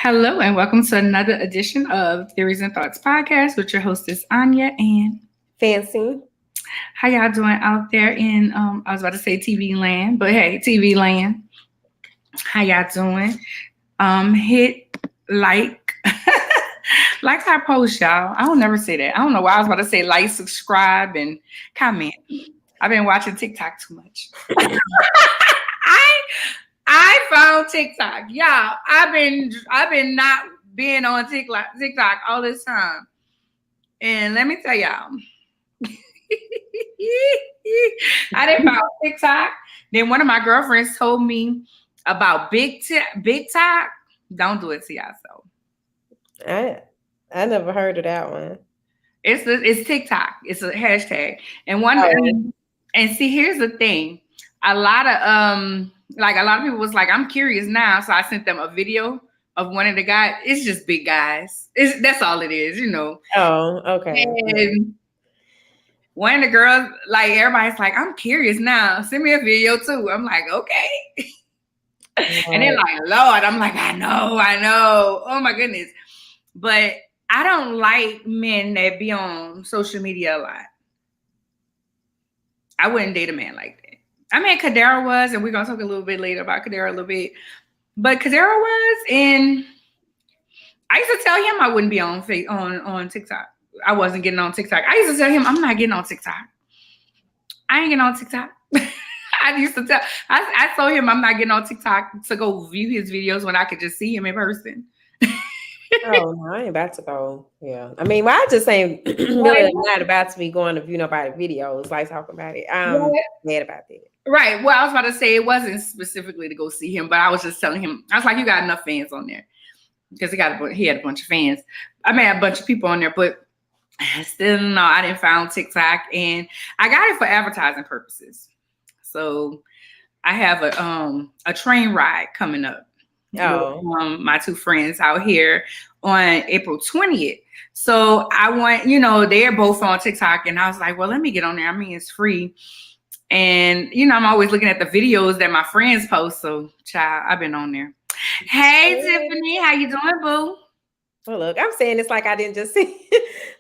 Hello and welcome to another edition of Theories and Thoughts podcast with your hostess Anya. And Fancy. how y'all doing out there in I was about to say TV land, but hey, TV land. How y'all doing? Hit like like our post, y'all. I don't never say that. I don't know why I was about to say like, subscribe, and comment. I've been watching TikTok too much. I I found TikTok. Y'all, I've been not being on TikTok all this time. And let me tell y'all, I didn't follow TikTok. Then one of my girlfriends told me about Big Talk. Don't do it to yourself. I never heard of that one. It's TikTok. It's a hashtag. And one Oh. and see, here's the thing. A lot of like a lot of people was like, I'm curious now. So I sent them a video of one of the guys. It's just big guys. That's all it is, you know. Oh, okay. And one of the girls, like everybody's like, I'm curious now. Send me a video too. I'm like, okay. And they're like, Lord, I'm like, I know. Oh my goodness. But I don't like men that be on social media a lot. I wouldn't date a man like that. I mean, Kadera was, and we're gonna talk a little bit later about Kadera a little bit. But Kadera was, and I used to tell him I wouldn't be on TikTok. I wasn't getting on TikTok. I used to tell him I'm not getting on TikTok. I ain't getting on TikTok. I used to tell. I told him I'm not getting on TikTok to go view his videos when I could just see him in person. Oh, no, I ain't about to go. Yeah. I mean, well, I just ain't really not about to be going to view nobody videos, like talking about it. I'm mad about that. Right. Well, I was about to say it wasn't specifically to go see him, but I was just telling him, I was like, you got enough fans on there. Because he had a bunch of fans. I mean, a bunch of people on there, but still no, I didn't find TikTok, and I got it for advertising purposes. So I have a train ride coming up. Oh. With, my two friends out here on April 20th. So I want, they're both on TikTok, and I was like, well, let me get on there. I mean, it's free. And, I'm always looking at the videos that my friends post. So, child, I've been on there. Hey, Tiffany, how you doing, boo? Well, look, I'm saying it's like I didn't just see,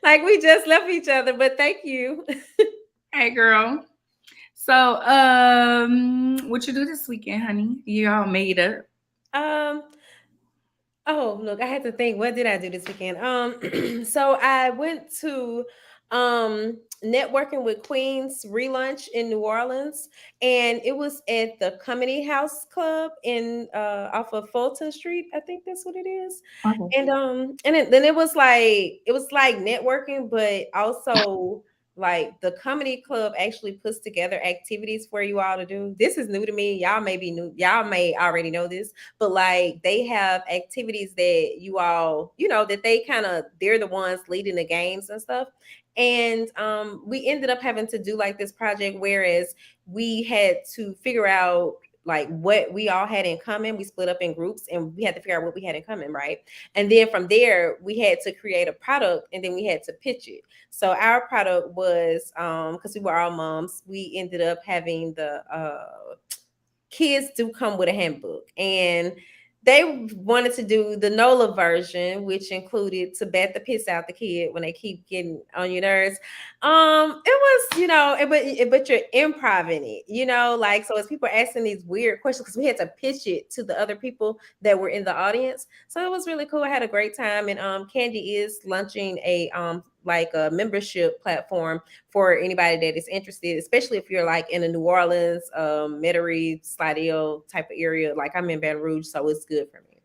like we just left each other, but thank you. Hey, girl. So, what you do this weekend, honey? You all made up. Oh, look, I had to think, what did I do this weekend? So I went to networking with Queens relaunch in New Orleans, and it was at the Comedy House Club in off of Fulton Street. I think that's what it is. Okay. And then it was like networking, but also like the comedy club actually puts together activities for you all to do. This is new to me. Y'all may be new. Y'all may already know this, but like they have activities that you all, that they're the ones leading the games and stuff. And we ended up having to do like this project, whereas we had to figure out like what we all had in common. We split up in groups and we had to figure out what we had in common, right? And then from there, we had to create a product and then we had to pitch it. So our product was, because we were all moms, we ended up having the kids do come with a handbook, and they wanted to do the NOLA version, which included to bat the piss out the kid when they keep getting on your nerves. It was, but you're improv-ing it, like, so as people asking these weird questions, because we had to pitch it to the other people that were in the audience. So it was really cool. I had a great time. And Candy is launching a like a membership platform for anybody that is interested, especially if you're like in the New Orleans, Metairie, Slidell type of area. Like I'm in Baton Rouge, so it's good for me.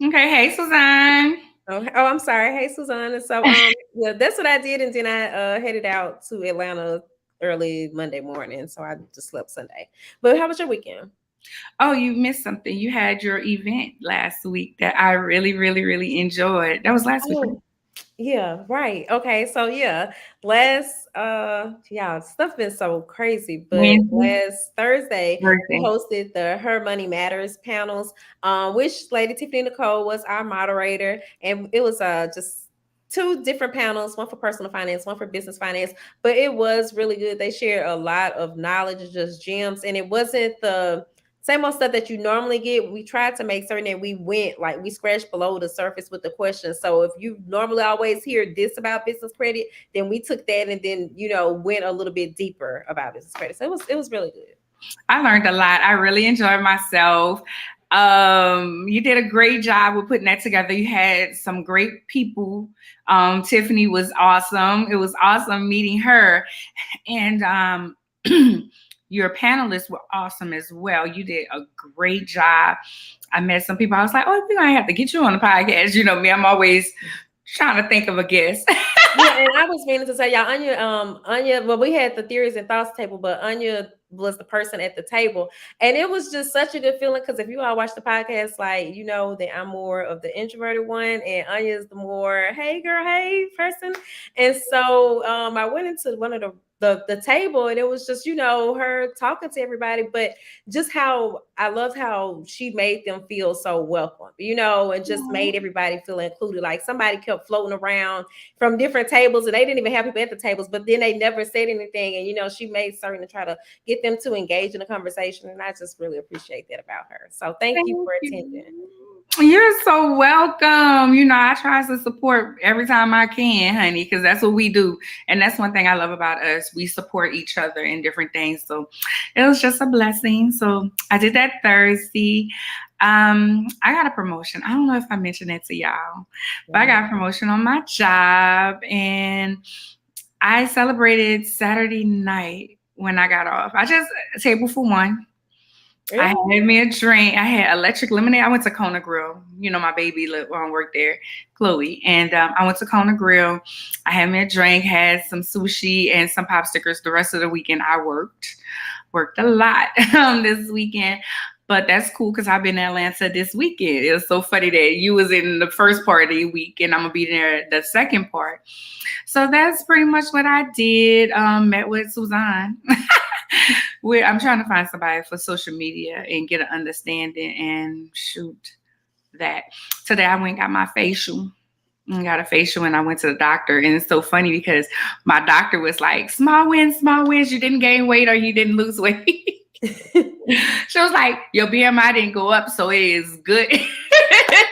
Okay. Hey, Suzanne. Oh, I'm sorry. Hey, Suzanne. So yeah, that's what I did, and then I headed out to Atlanta early Monday morning. So I just slept Sunday. But how was your weekend? Oh, you missed something. You had your event last week that I really, really, really enjoyed. That was last week. Oh, yeah, right. Okay, so yeah, yeah, stuff been so crazy, but Wednesday, last Thursday we Thursday. hosted the Her Money Matters panels, which Lady Tiffany Nicole was our moderator, and it was just two different panels, one for personal finance, one for business finance, but it was really good. They shared a lot of knowledge, just gems, and it wasn't the same old stuff that you normally get. We tried to make certain that we scratched below the surface with the questions. So if you normally always hear this about business credit, then we took that and then, went a little bit deeper about business credit. So it was really good. I learned a lot. I really enjoyed myself. You did a great job with putting that together. You had some great people. Tiffany was awesome. It was awesome meeting her. And your panelists were awesome as well. You did a great job. I met some people. I was like, oh, we're going to have to get you on the podcast. You know me, I'm always trying to think of a guest. Yeah, and I was meaning to say, y'all, Anya, well, we had the theories and thoughts table, but Anya was the person at the table. And it was just such a good feeling because if you all watch the podcast, like, that I'm more of the introverted one and Anya's the more, hey girl, hey person. And so I went into one of the table and it was just, her talking to everybody, but just how I loved how she made them feel so welcome, and just made everybody feel included. Like somebody kept floating around from different tables and they didn't even have people at the tables, but then they never said anything. And, she made certain to try to get them to engage in the conversation. And I just really appreciate that about her. So thank you for attending. You're so welcome. I try to support every time I can, honey, because that's what we do. And that's one thing I love about us. We support each other in different things. So it was just a blessing. So I did that Thursday. I got a promotion. I don't know if I mentioned that to y'all, but I got a promotion on my job. And I celebrated Saturday night when I got off. I just, table for one. I had me a drink. I had electric lemonade. I went to Kona Grill. My baby worked there, Chloe. And I went to Kona Grill. I had me a drink, had some sushi and some pop stickers. The rest of the weekend I worked a lot this weekend. But that's cool because I've been in Atlanta this weekend. It was so funny that you was in the first part of the week and I'm going to be there the second part. So that's pretty much what I did. Met with Suzanne. I'm trying to find somebody for social media and get an understanding and shoot that. Today I went and got my facial. I got a facial and I went to the doctor. And it's so funny because my doctor was like, small wins. You didn't gain weight or you didn't lose weight. She was like, your BMI didn't go up, so it is good.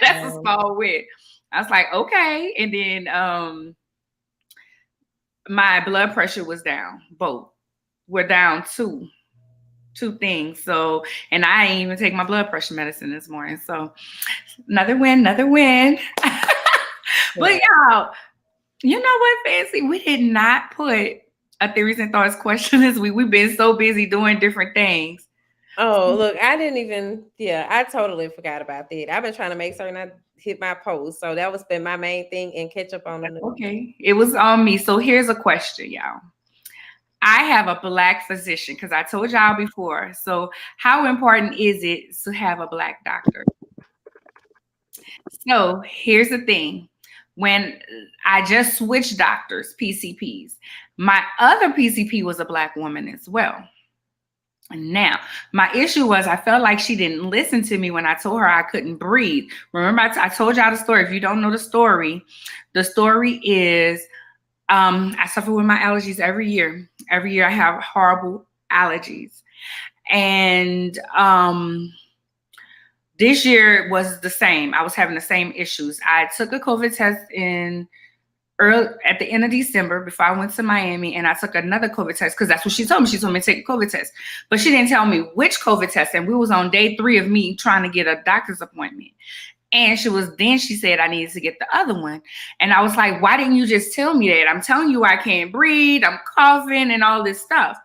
That's a small win. I was like, okay. And then my blood pressure was down. Both were down two things. So, and I ain't even take my blood pressure medicine this morning. So another win. But y'all, you know what, Fancy? We did not put a theories and thoughts question this week. We've been so busy doing different things. Oh, look, I totally forgot about that. I've been trying to make certain I hit my post. So that was been my main thing and catch up on the news. Okay. It was on me. So here's a question, y'all. I have a Black physician because I told y'all before. So how important is it to have a Black doctor? So here's the thing. When I just switched doctors, PCPs, my other PCP was a Black woman as well. Now, my issue was I felt like she didn't listen to me when I told her I couldn't breathe. Remember, I told y'all the story. If you don't know the story is I suffer with my allergies every year. Every year I have horrible allergies. And this year was the same. I was having the same issues. I took a COVID test at the end of December before I went to Miami, and I took another COVID test because that's what she told me. She told me to take a COVID test, but she didn't tell me which COVID test. And we was on day 3 of me trying to get a doctor's appointment. And she said I needed to get the other one. And I was like, why didn't you just tell me that? I'm telling you I can't breathe, I'm coughing and all this stuff.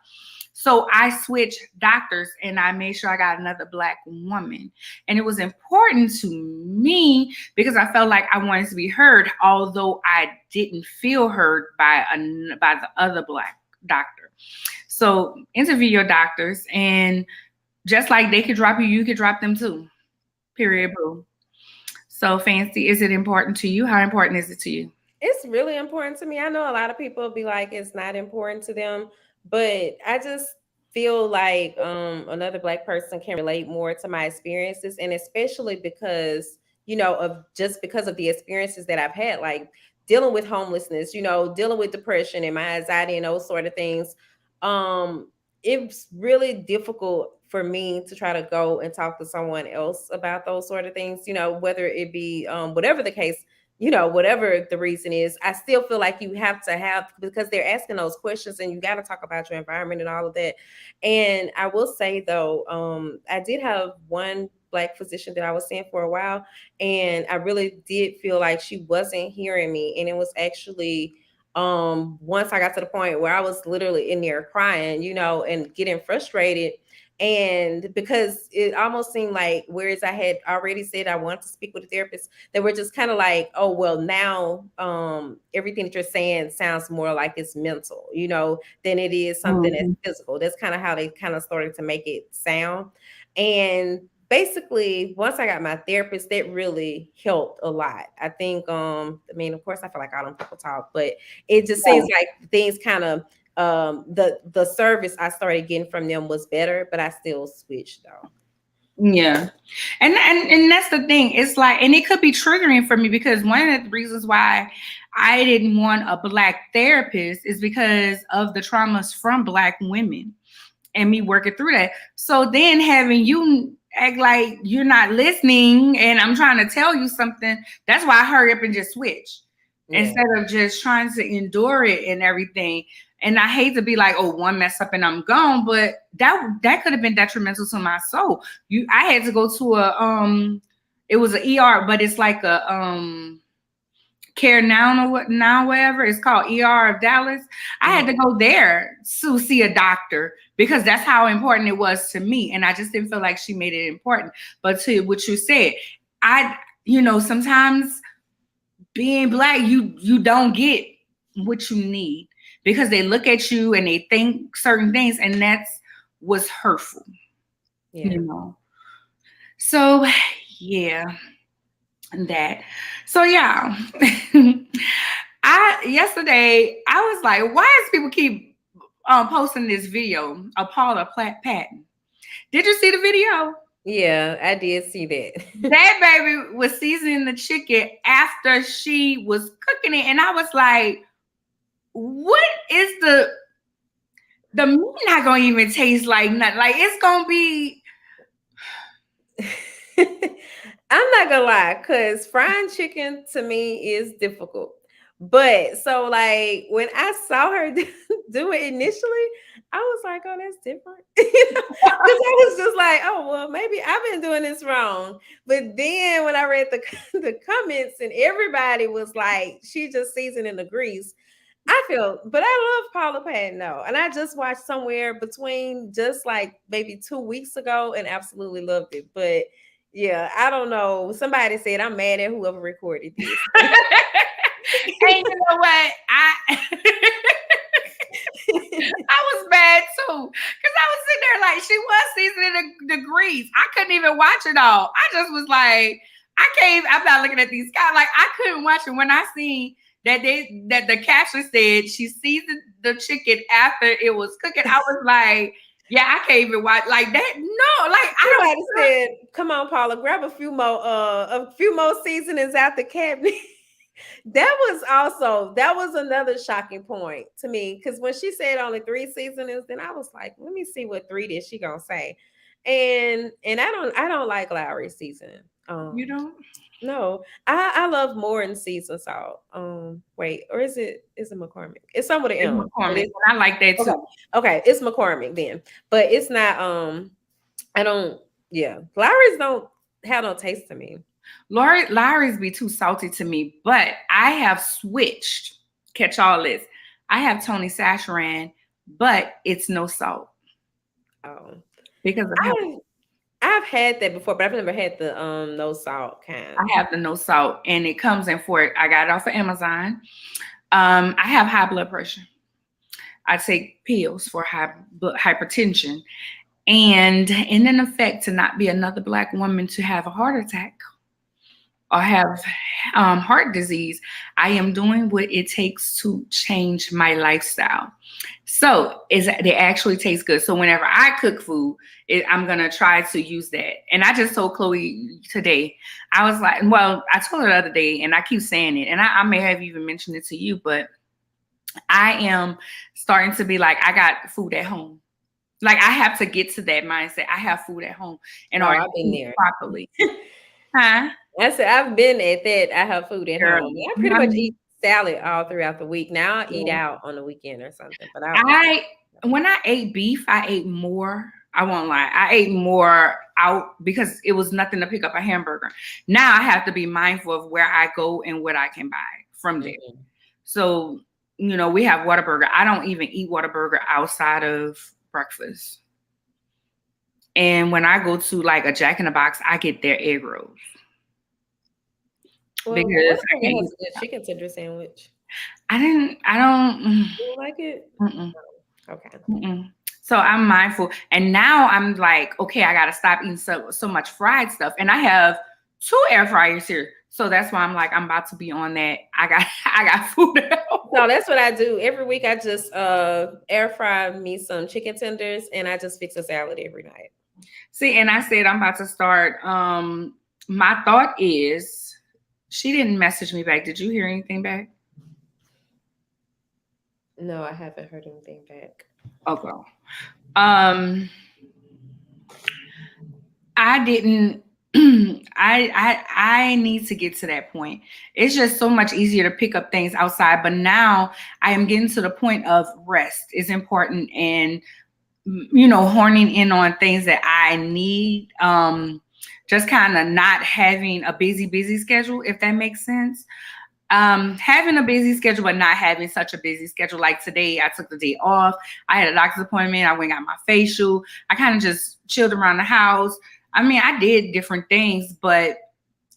So I switched doctors and I made sure I got another Black woman. And it was important to me because I felt like I wanted to be heard, although I didn't feel heard by the other Black doctor. So interview your doctors, and just like they could drop you, you could drop them too. Period, boo. So Fancy, is it important to you? How important is it to you? It's really important to me. I know a lot of people be like, it's not important to them. But I just feel like another Black person can relate more to my experiences, and especially because, because of the experiences that I've had, like dealing with homelessness, dealing with depression and my anxiety and those sort of things. it's really difficult for me to try to go and talk to someone else about those sort of things, whether it be whatever the case, whatever the reason is. I still feel like you have to have, because they're asking those questions and you got to talk about your environment and all of that. And I will say though, I did have one Black physician that I was seeing for a while, and I really did feel like she wasn't hearing me. And it was actually once I got to the point where I was literally in there crying, and getting frustrated. And because it almost seemed like, whereas I had already said I wanted to speak with a therapist, they were just kind of like, oh well, now everything that you're saying sounds more like it's mental, than it is something that's physical. That's kind of how they kind of started to make it sound. And basically, once I got my therapist, that really helped a lot. I think I mean, of course I feel like I don't people talk, but it just seems like things kind of the service I started getting from them was better, but I still switched though. Yeah. And that's the thing. It's like, and it could be triggering for me, because one of the reasons why I didn't want a Black therapist is because of the traumas from Black women and me working through that. So then having you act like you're not listening and I'm trying to tell you something, that's why I hurry up and just switch instead of just trying to endure it and everything. And I hate to be like, oh, one mess up and I'm gone, but that could have been detrimental to my soul. I had to go to it was an ER, but it's like a Care Now or whatever. It's called ER of Dallas. I had to go there to see a doctor because that's how important it was to me. And I just didn't feel like she made it important. But to what you said, sometimes being Black, you don't get what you need because they look at you and they think certain things, and that's what's hurtful. So yeah. That. So yeah. Yesterday I was like, why does people keep posting this video of Paula Patton? Did you see the video? Yeah, I did see that. That baby was seasoning the chicken after she was cooking it, and I was like, what is the meat not gonna even taste like nothing? Like, it's gonna be I'm not gonna lie, because frying chicken to me is difficult. But so like when I saw her do it initially, I was like, oh, that's different. Because I was just like, oh, well, maybe I've been doing this wrong. But then when I read the comments and everybody was like, she just seasoning the grease. But I love Paula Patton though. And I just watched somewhere between just like maybe 2 weeks ago and absolutely loved it. But yeah, I don't know. Somebody said I'm mad at whoever recorded this. And you know what? I was mad too, because I was sitting there like, she was seasoning the grease. I couldn't even watch it all. I just was like, I'm not looking at these guys. Like, I couldn't watch it. When I seen that the caption said she seasoned the chicken after it was cooking, I was like, yeah, I can't even watch like that. No, like somebody said, come on, Paula, grab a few more seasonings out the cabinet. That was another shocking point to me, because when she said only 3 seasonings, then I was like, let me see what 3 did she gonna say. And I don't like Lowry seasoning. You don't? No, I love more in seasoned salt. Wait, or is it McCormick? It's somewhere else. McCormick. I like that too. Okay, it's McCormick then, but it's not. I don't. Yeah, Lowry's don't have no taste to me. Lowry's be too salty to me, but I have switched. Catch all this. I have Tony Sacharan, but it's no salt. Oh, because I've had that before, but I've never had the no salt kind. I have the no salt, and it comes in for. I got it off of Amazon. I have high blood pressure. I take pills for hypertension, and in an effect to not be another Black woman to have a heart attack or have heart disease, I am doing what it takes to change my lifestyle. So they actually taste good. So whenever I cook food, I'm going to try to use that. And I just told Chloe today, I was like, well, I told her the other day, and I keep saying it, and I may have even mentioned it to you, but I am starting to be like, I got food at home. Like I have to get to that mindset. I have food at home in Oh, order I've to been eat there. properly. Huh? I said I've been at that. I have food at Girl, home. I pretty I much mean, eat salad all throughout the week. Now I eat yeah. out on the weekend or something, but I I when I ate beef, I ate more. I won't lie. I ate more out because it was nothing to pick up a hamburger. Now I have to be mindful of where I go and what I can buy from there. Mhm. So, we have Whataburger. I don't even eat Whataburger outside of breakfast. And when I go to like a Jack in the Box, I get their egg rolls Well, because I Whataburger can't has eat. a good chicken tender sandwich. I don't. You like it? Mm-mm. Okay. Mm-mm. So I'm mindful, and now I'm like, okay, I gotta stop eating so much fried stuff, and I have 2 air fryers here, so that's why I'm like, I'm about to be on that. I got food at home. So that's what I do. Every week I just air fry me some chicken tenders and I just fix a salad every night. See, and I said I'm about to start. My thought is, she didn't message me back. Did you hear anything back? No, I haven't heard anything back. Okay. Um, I didn't. I need to get to that point. It's just so much easier to pick up things outside, but now I am getting to the point of rest is important, and horning in on things that I need. Just kind of not having a busy schedule, if that makes sense. Having a busy schedule, but not having such a busy schedule. Like today, I took the day off. I had a doctor's appointment. I went and got my facial. I kind of just chilled around the house. I mean, I did different things, but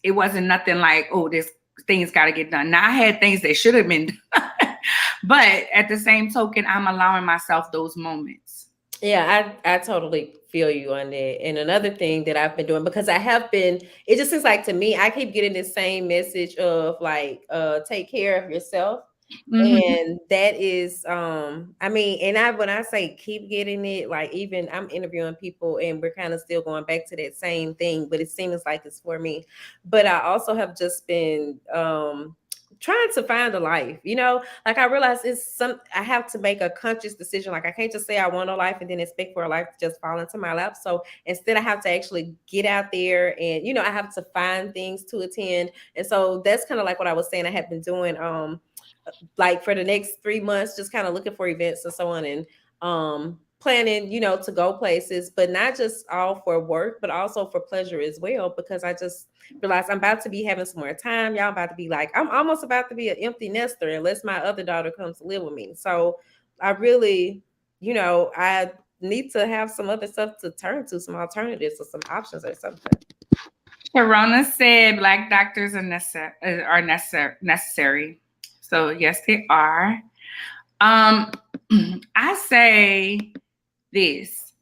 it wasn't nothing like, oh, this thing's got to get done. Now I had things that should have been done, but at the same token, I'm allowing myself those moments. Yeah, I totally feel you on that. And another thing that I've been doing, because I have been, it just seems like to me, I keep getting the same message of like, take care of yourself. Mm-hmm. And that is, I mean, and when I say keep getting it, like even I'm interviewing people and we're kind of still going back to that same thing, but it seems like it's for me. But I also have just been trying to find a life, like I realize I have to make a conscious decision. Like I can't just say I want a life and then expect for a life to just fall into my lap. So instead I have to actually get out there and I have to find things to attend. And so that's kind of like what I was saying I have been doing like for the next 3 months, just kind of looking for events and so on, and planning, to go places, but not just all for work, but also for pleasure as well. Because I just realized I'm about to be having some more time. Y'all about to be like, I'm almost about to be an empty nester unless my other daughter comes to live with me. So I really, I need to have some other stuff to turn to, some alternatives or some options or something. Sharona said Black doctors are necessary. So yes, they are. I say this.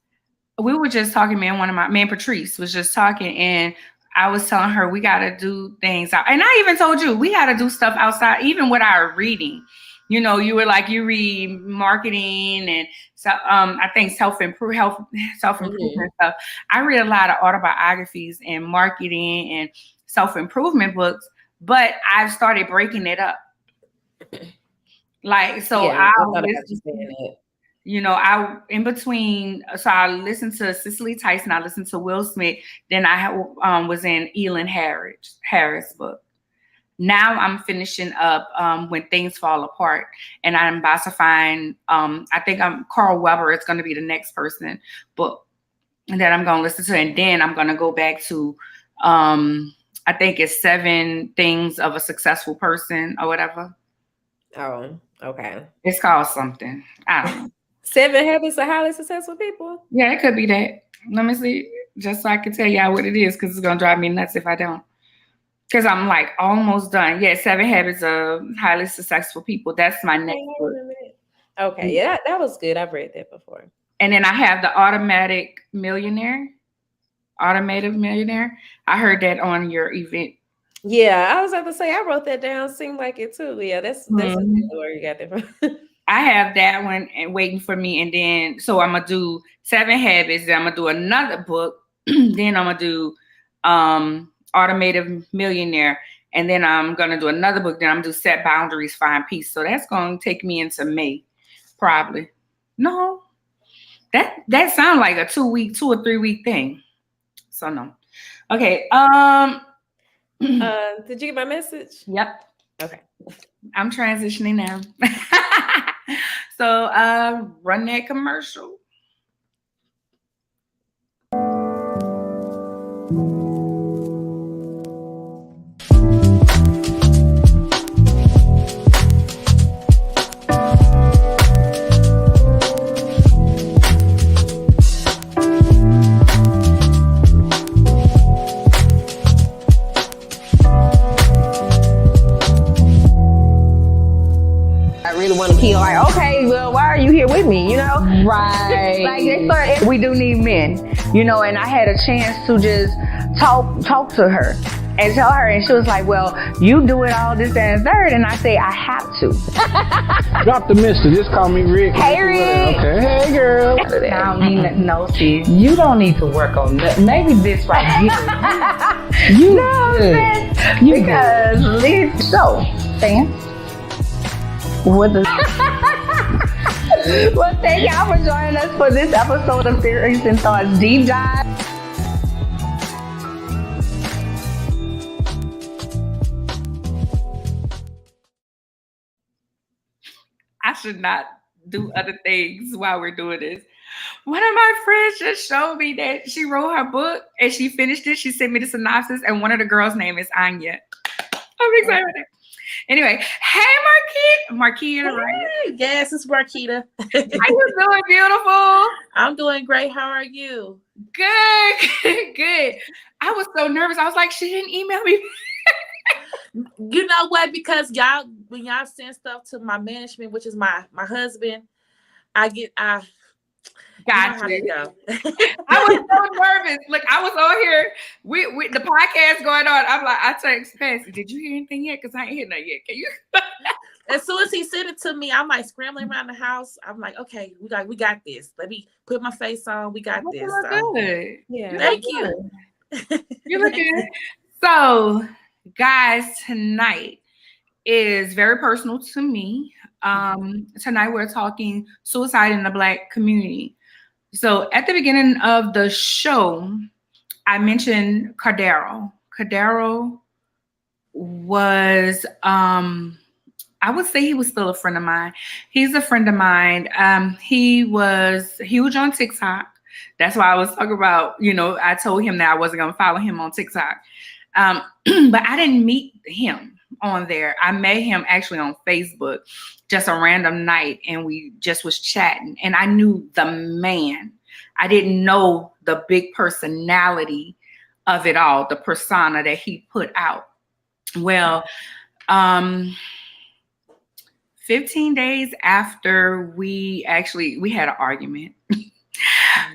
We were just talking, man, Patrice was just talking, and I was telling her we gotta do things out. And I even told you we gotta do stuff outside, even with our reading. You were like, you read marketing and so I think self-improvement stuff. I read a lot of autobiographies and marketing and self-improvement books, but I've started breaking it up. Like, so Yeah, I I'll thought about you listen, saying that. I in between. So I listened to Cicely Tyson. I listened to Will Smith. Then I was in Elin Harris book. Now I'm finishing up When Things Fall Apart, and I'm about to find. I think Carl Weber is going to be the next person book that I'm going to listen to, and then I'm going to go back to. I think it's 7 Things of a Successful Person or whatever. Oh, okay. It's called something. I don't know. 7 Habits of Highly Successful People. Yeah, it could be that. Let me see, just so I can tell y'all what it is, because it's gonna drive me nuts if I don't. Because I'm like almost done. Yeah, 7 Habits of Highly Successful People. That's my next book. Okay, yeah, that was good. I've read that before. And then I have the Automatic Millionaire. Automative Millionaire. I heard that on your event. Yeah, I was about to say I wrote that down. Seemed like it too. Yeah, that's where you got that from. I have that one and waiting for me, and then so I'm gonna do 7 Habits. Then I'm gonna do another book. Then I'm gonna do Automative Millionaire, and then I'm gonna do another book. Then I'm gonna do Set Boundaries, Find Peace. So that's gonna take me into May, probably. No, That sounds like a 2 or 3 week thing. So no. Okay. Did you get my message? Yep. Okay. I'm transitioning now. So run that commercial. I really want to pee. Like, okay, well, why are you here with me? You know, Right. like they start. We do need men, you know. And I had a chance to just talk to her and tell her, and she was like, "Well, you do it all this and third." And I say, "I have to." Drop the mister. Just call me Rick. Hey, Rick. Okay. Hey, girl. I don't mean that. No, sis. You don't need to work on that. Maybe this right here. You good. You Because listen, so, fans. What the? well, thank y'all for joining us for this episode of Theories and Thoughts Deep Dive. I should not do other things while we're doing this. One of my friends just showed me that she wrote her book and she finished it. She sent me the synopsis, and one of the girls' name is Anya. I'm excited about it. Anyway, hey Marquita, right? Hey, yes, it's Marquita. How you doing, beautiful? I'm doing great. How are you? Good, good. I was so nervous. I was like, she didn't email me. You know what? Because y'all, when y'all send stuff to my management, which is my husband, Got you know how you. they go. I was so nervous. Look, I was on here with the podcast going on. I'm like, I text Patsy, did you hear anything yet? Because I ain't hear nothing yet. Can you? As soon as he sent it to me, I'm like scrambling around the house. I'm like, okay, we got this. Let me put my face on. We got this. So, Good. Yeah. thank you. You look good. So, guys, tonight is very personal to me. Tonight we're talking suicide in the Black community. So at the beginning of the show, I mentioned Cardero. Cardero was, I would say he was still a friend of mine. He's a friend of mine. He was huge on TikTok. That's why I was talking about, I told him that I wasn't going to follow him on TikTok. But I didn't meet him on there. I met him actually on Facebook, just a random night, and we just was chatting. And I knew the man. I didn't know the big personality of it all, the persona that he put out. Well, 15 days after we had an argument.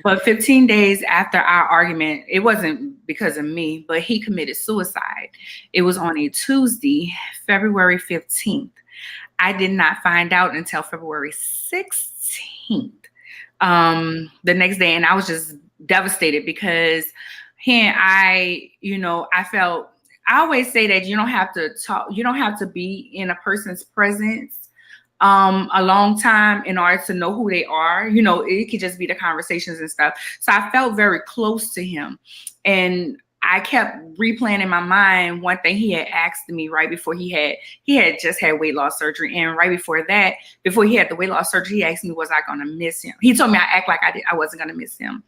But 15 days after our argument, it wasn't because of me, but he committed suicide. It was on a Tuesday, February 15th. I did not find out until February 16th, the next day. And I was just devastated because he and I always say that you don't have to talk, you don't have to be in a person's presence a long time in order to know who they are. It could just be the conversations and stuff. So I felt very close to him, and I kept replaying in my mind one thing he had asked me right before he had just had weight loss surgery, and right before that, before he had the weight loss surgery, he asked me, was I going to miss him? He told me I act like I wasn't going to miss him.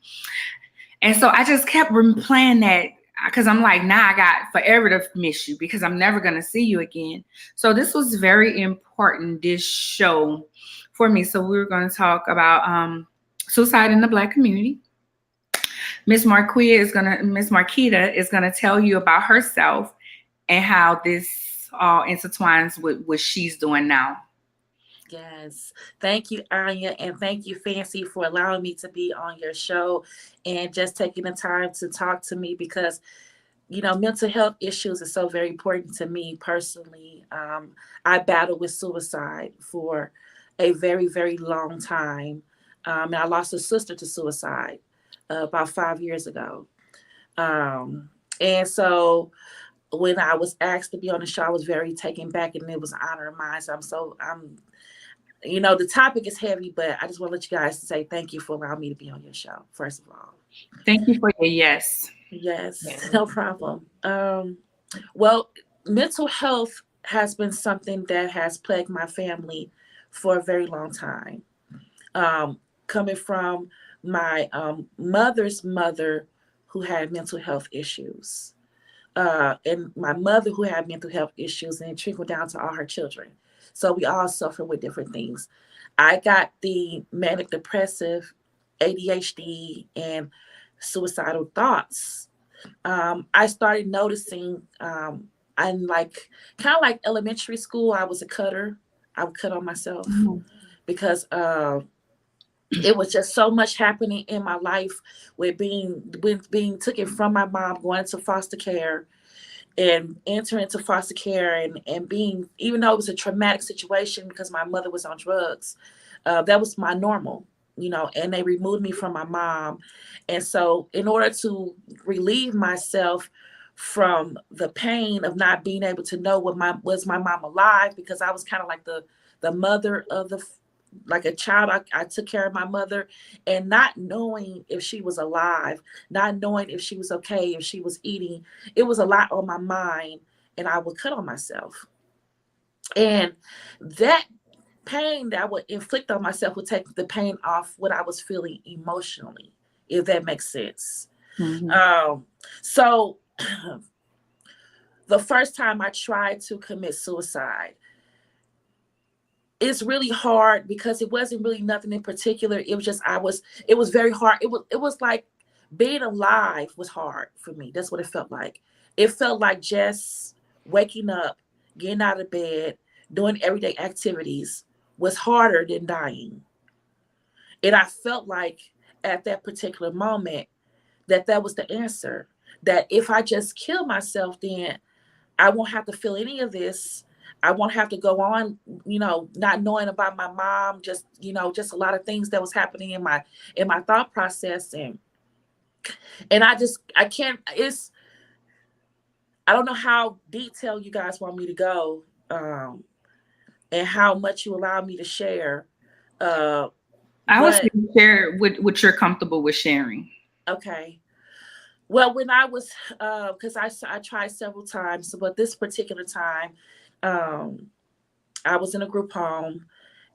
And so I just kept replaying that, because I'm like, I got forever to miss you because I'm never going to see you again. So this was very important, this show, for me. So we were going to talk about suicide in the Black community. Miss Marquita is going to tell you about herself and how this all intertwines with what she's doing now. Yes. Thank you, Anya, and thank you, Fancy, for allowing me to be on your show and just taking the time to talk to me, because, mental health issues is so very important to me personally. I battled with suicide for a very, very long time. And I lost a sister to suicide about 5 years ago. And so when I was asked to be on the show, I was very taken back, and it was an honor of mine. So you know, the topic is heavy, but I just want to let you guys say thank you for allowing me to be on your show, first of all. Thank you for your yes. Yes, no problem. Well, mental health has been something that has plagued my family for a very long time. Coming from my mother's mother who had mental health issues, and my mother who had mental health issues, and it trickled down to all her children. So we all suffer with different things. I got the manic depressive, ADHD, and suicidal thoughts. I started noticing, I'm like kind of like elementary school. I was a cutter. I would cut on myself because it was just so much happening in my life with being taken from my mom, going into foster care and entering into foster care and being, even though it was a traumatic situation because my mother was on drugs, that was my normal, you know, and they removed me from my mom. And so in order to relieve myself from the pain of not being able to know was my mom alive, because I was kind of like the mother of the, like a child, I took care of my mother, and not knowing if she was alive, not knowing if she was okay, if she was eating, it was a lot on my mind, and I would cut on myself. And that pain that I would inflict on myself would take the pain off what I was feeling emotionally, if that makes sense. So the first time I tried to commit suicide, it's really hard because it wasn't really nothing in particular. It was just, it was very hard. It was like being alive was hard for me. That's what it felt like. It felt like just waking up, getting out of bed, doing everyday activities was harder than dying. And I felt like at that particular moment that was the answer. That if I just kill myself, then I won't have to feel any of this. I won't have to go on, you know, not knowing about my mom, just, you know, just a lot of things that was happening in my thought process. And I can't, I don't know how detailed you guys want me to go, and how much you allow me to share. I would say share what you're comfortable with sharing. Okay. Well, when I was, because I tried several times, but this particular time, I was in a group home,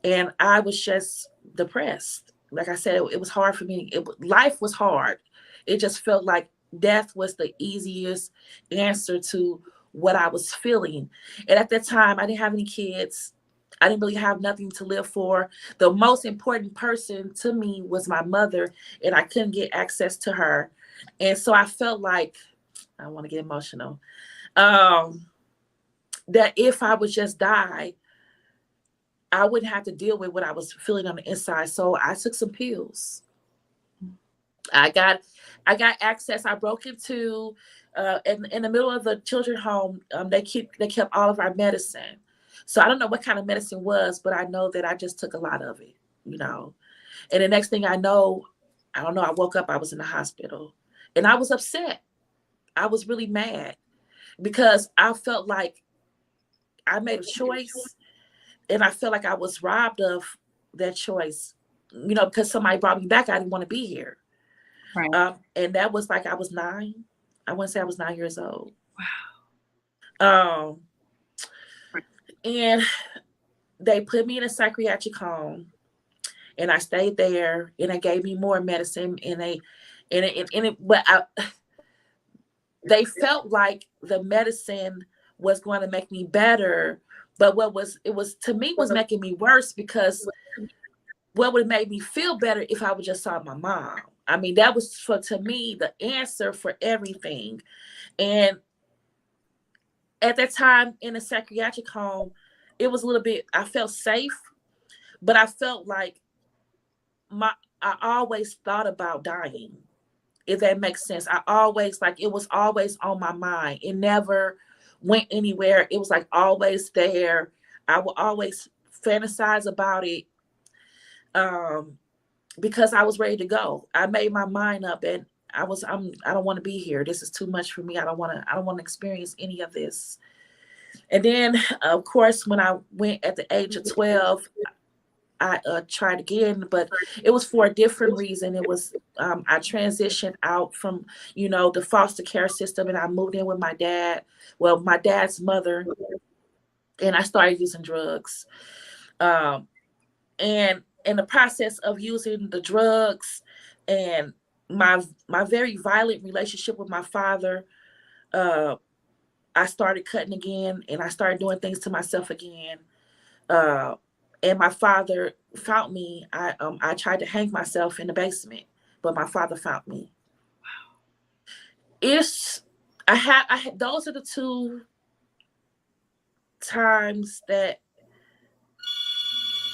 and I was just depressed. Like I said, it was hard for me. Life was hard. It just felt like death was the easiest answer to what I was feeling. And at that time, I didn't have any kids. I didn't really have nothing to live for. The most important person to me was my mother, and I couldn't get access to her. And so I felt like, I want to get emotional, that if I would just die, I wouldn't have to deal with what I was feeling on the inside. So I took some pills. I got access. I broke into, in the middle of the children's home. They kept all of our medicine. So I don't know what kind of medicine was, but I know that I just took a lot of it, you know. And the next thing I know, I don't know, I woke up, I was in the hospital, and I was upset. I was really mad because I felt like I made a choice, and I felt like I was robbed of that choice, you know, because somebody brought me back. I didn't want to be here. Right. And that was like, I was 9. I want to say I was 9 years old. Wow. And they put me in a psychiatric home, and I stayed there, and they gave me more medicine, they felt like the medicine was going to make me better, but it was to me was making me worse, because what would have made me feel better if I would just saw my mom. I mean, that was to me the answer for everything. And at that time in a psychiatric home, it was a little bit, I felt safe, but I felt like I always thought about dying, if that makes sense. I always, like, it was always on my mind. It never went anywhere. It was like always there. I would always fantasize about it, because I was ready to go. I made my mind up, and I don't want to be here. This is too much for me. I don't want to experience any of this. And then, of course, when I went at the age of 12, tried again, but it was for a different reason. It was I transitioned out from, the foster care system, and I moved in with my dad. Well, my dad's mother, and I started using drugs. And in the process of using the drugs and my very violent relationship with my father, I started cutting again, and I started doing things to myself again. And my father found me. I tried to hang myself in the basement, but my father found me. I had those are the two times that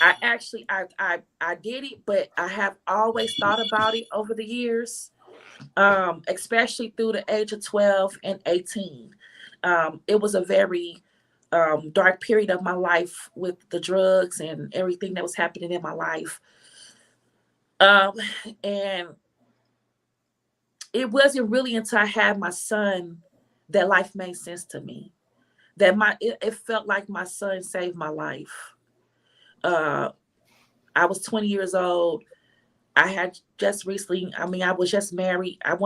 I did it, but I have always thought about it over the years, especially through the age of 12 and 18. It was a very dark period of my life with the drugs and everything that was happening in my life. And it wasn't really until I had my son that life made sense to me. It felt like my son saved my life. I was 20 years old. I had just recently, I was just married. I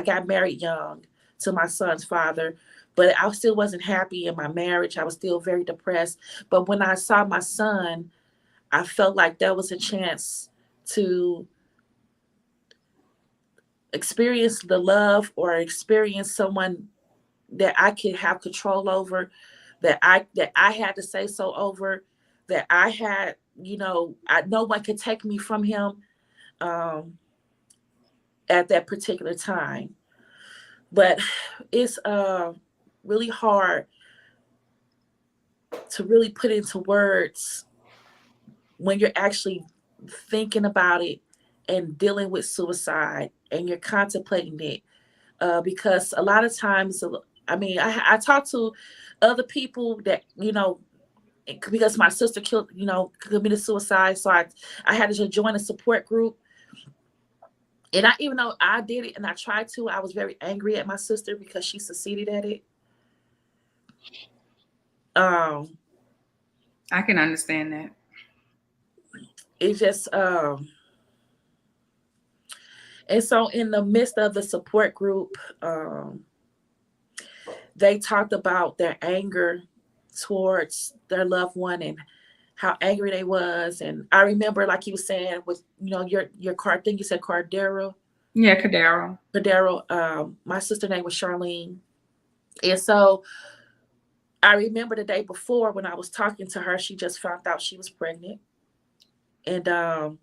got married young to my son's father, but I still wasn't happy in my marriage. I was still very depressed. But when I saw my son, I felt like there was a chance to experience the love or experience someone that I could have control over, that I had to say so over, that I had, no one could take me from him at that particular time. But it's really hard to really put into words when you're actually thinking about it and dealing with suicide and you're contemplating it. Because a lot of times, I talk to other people that, because my sister committed suicide. So I had to join a support group. And even though I did it and I tried to, I was very angry at my sister because she succeeded at it. I can understand that. It just, and so in the midst of the support group, they talked about their anger towards their loved one and how angry they was. And I remember, like you were saying, with your car thing, you said Cardero. Yeah, Cadero. My sister name was Charlene. And so I remember the day before when I was talking to her, she just found out she was pregnant. And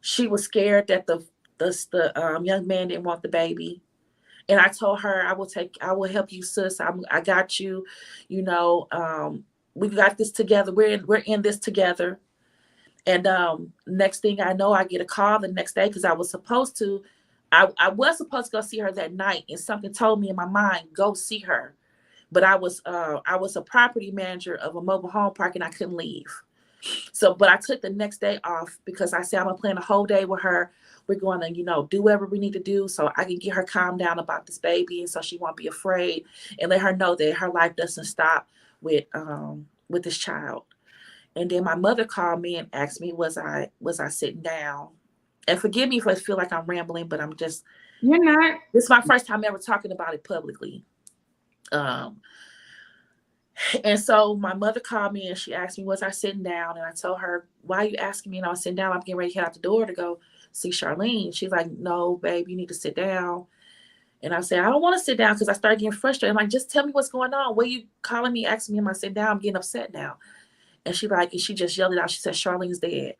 she was scared that the young man didn't want the baby. And I told her, I will help you, sis. I got you. We got this together. We're in this together. And next thing I know, I get a call the next day because I was supposed to go see her that night, and something told me in my mind, go see her. But I was a property manager of a mobile home park, and I couldn't leave. So, but I took the next day off because I said I'm gonna plan a whole day with her. We're going to, do whatever we need to do so I can get her calmed down about this baby, and so she won't be afraid, and let her know that her life doesn't stop with this child. And then my mother called me and asked me, was I sitting down? And forgive me if I feel like I'm rambling, but I'm just. You're not. This is my first time ever talking about it publicly. And so my mother called me and she asked me, was I sitting down? And I told her, why are you asking me? And I was sitting down. I'm getting ready to head out the door to go see Charlene. She's like, no, babe, you need to sit down. And I said, I don't want to sit down because I started getting frustrated. I'm like, just tell me what's going on. What are you calling me, asking me, am I sitting down? I'm getting upset now. And she just yelled it out. She said, Charlene's dead.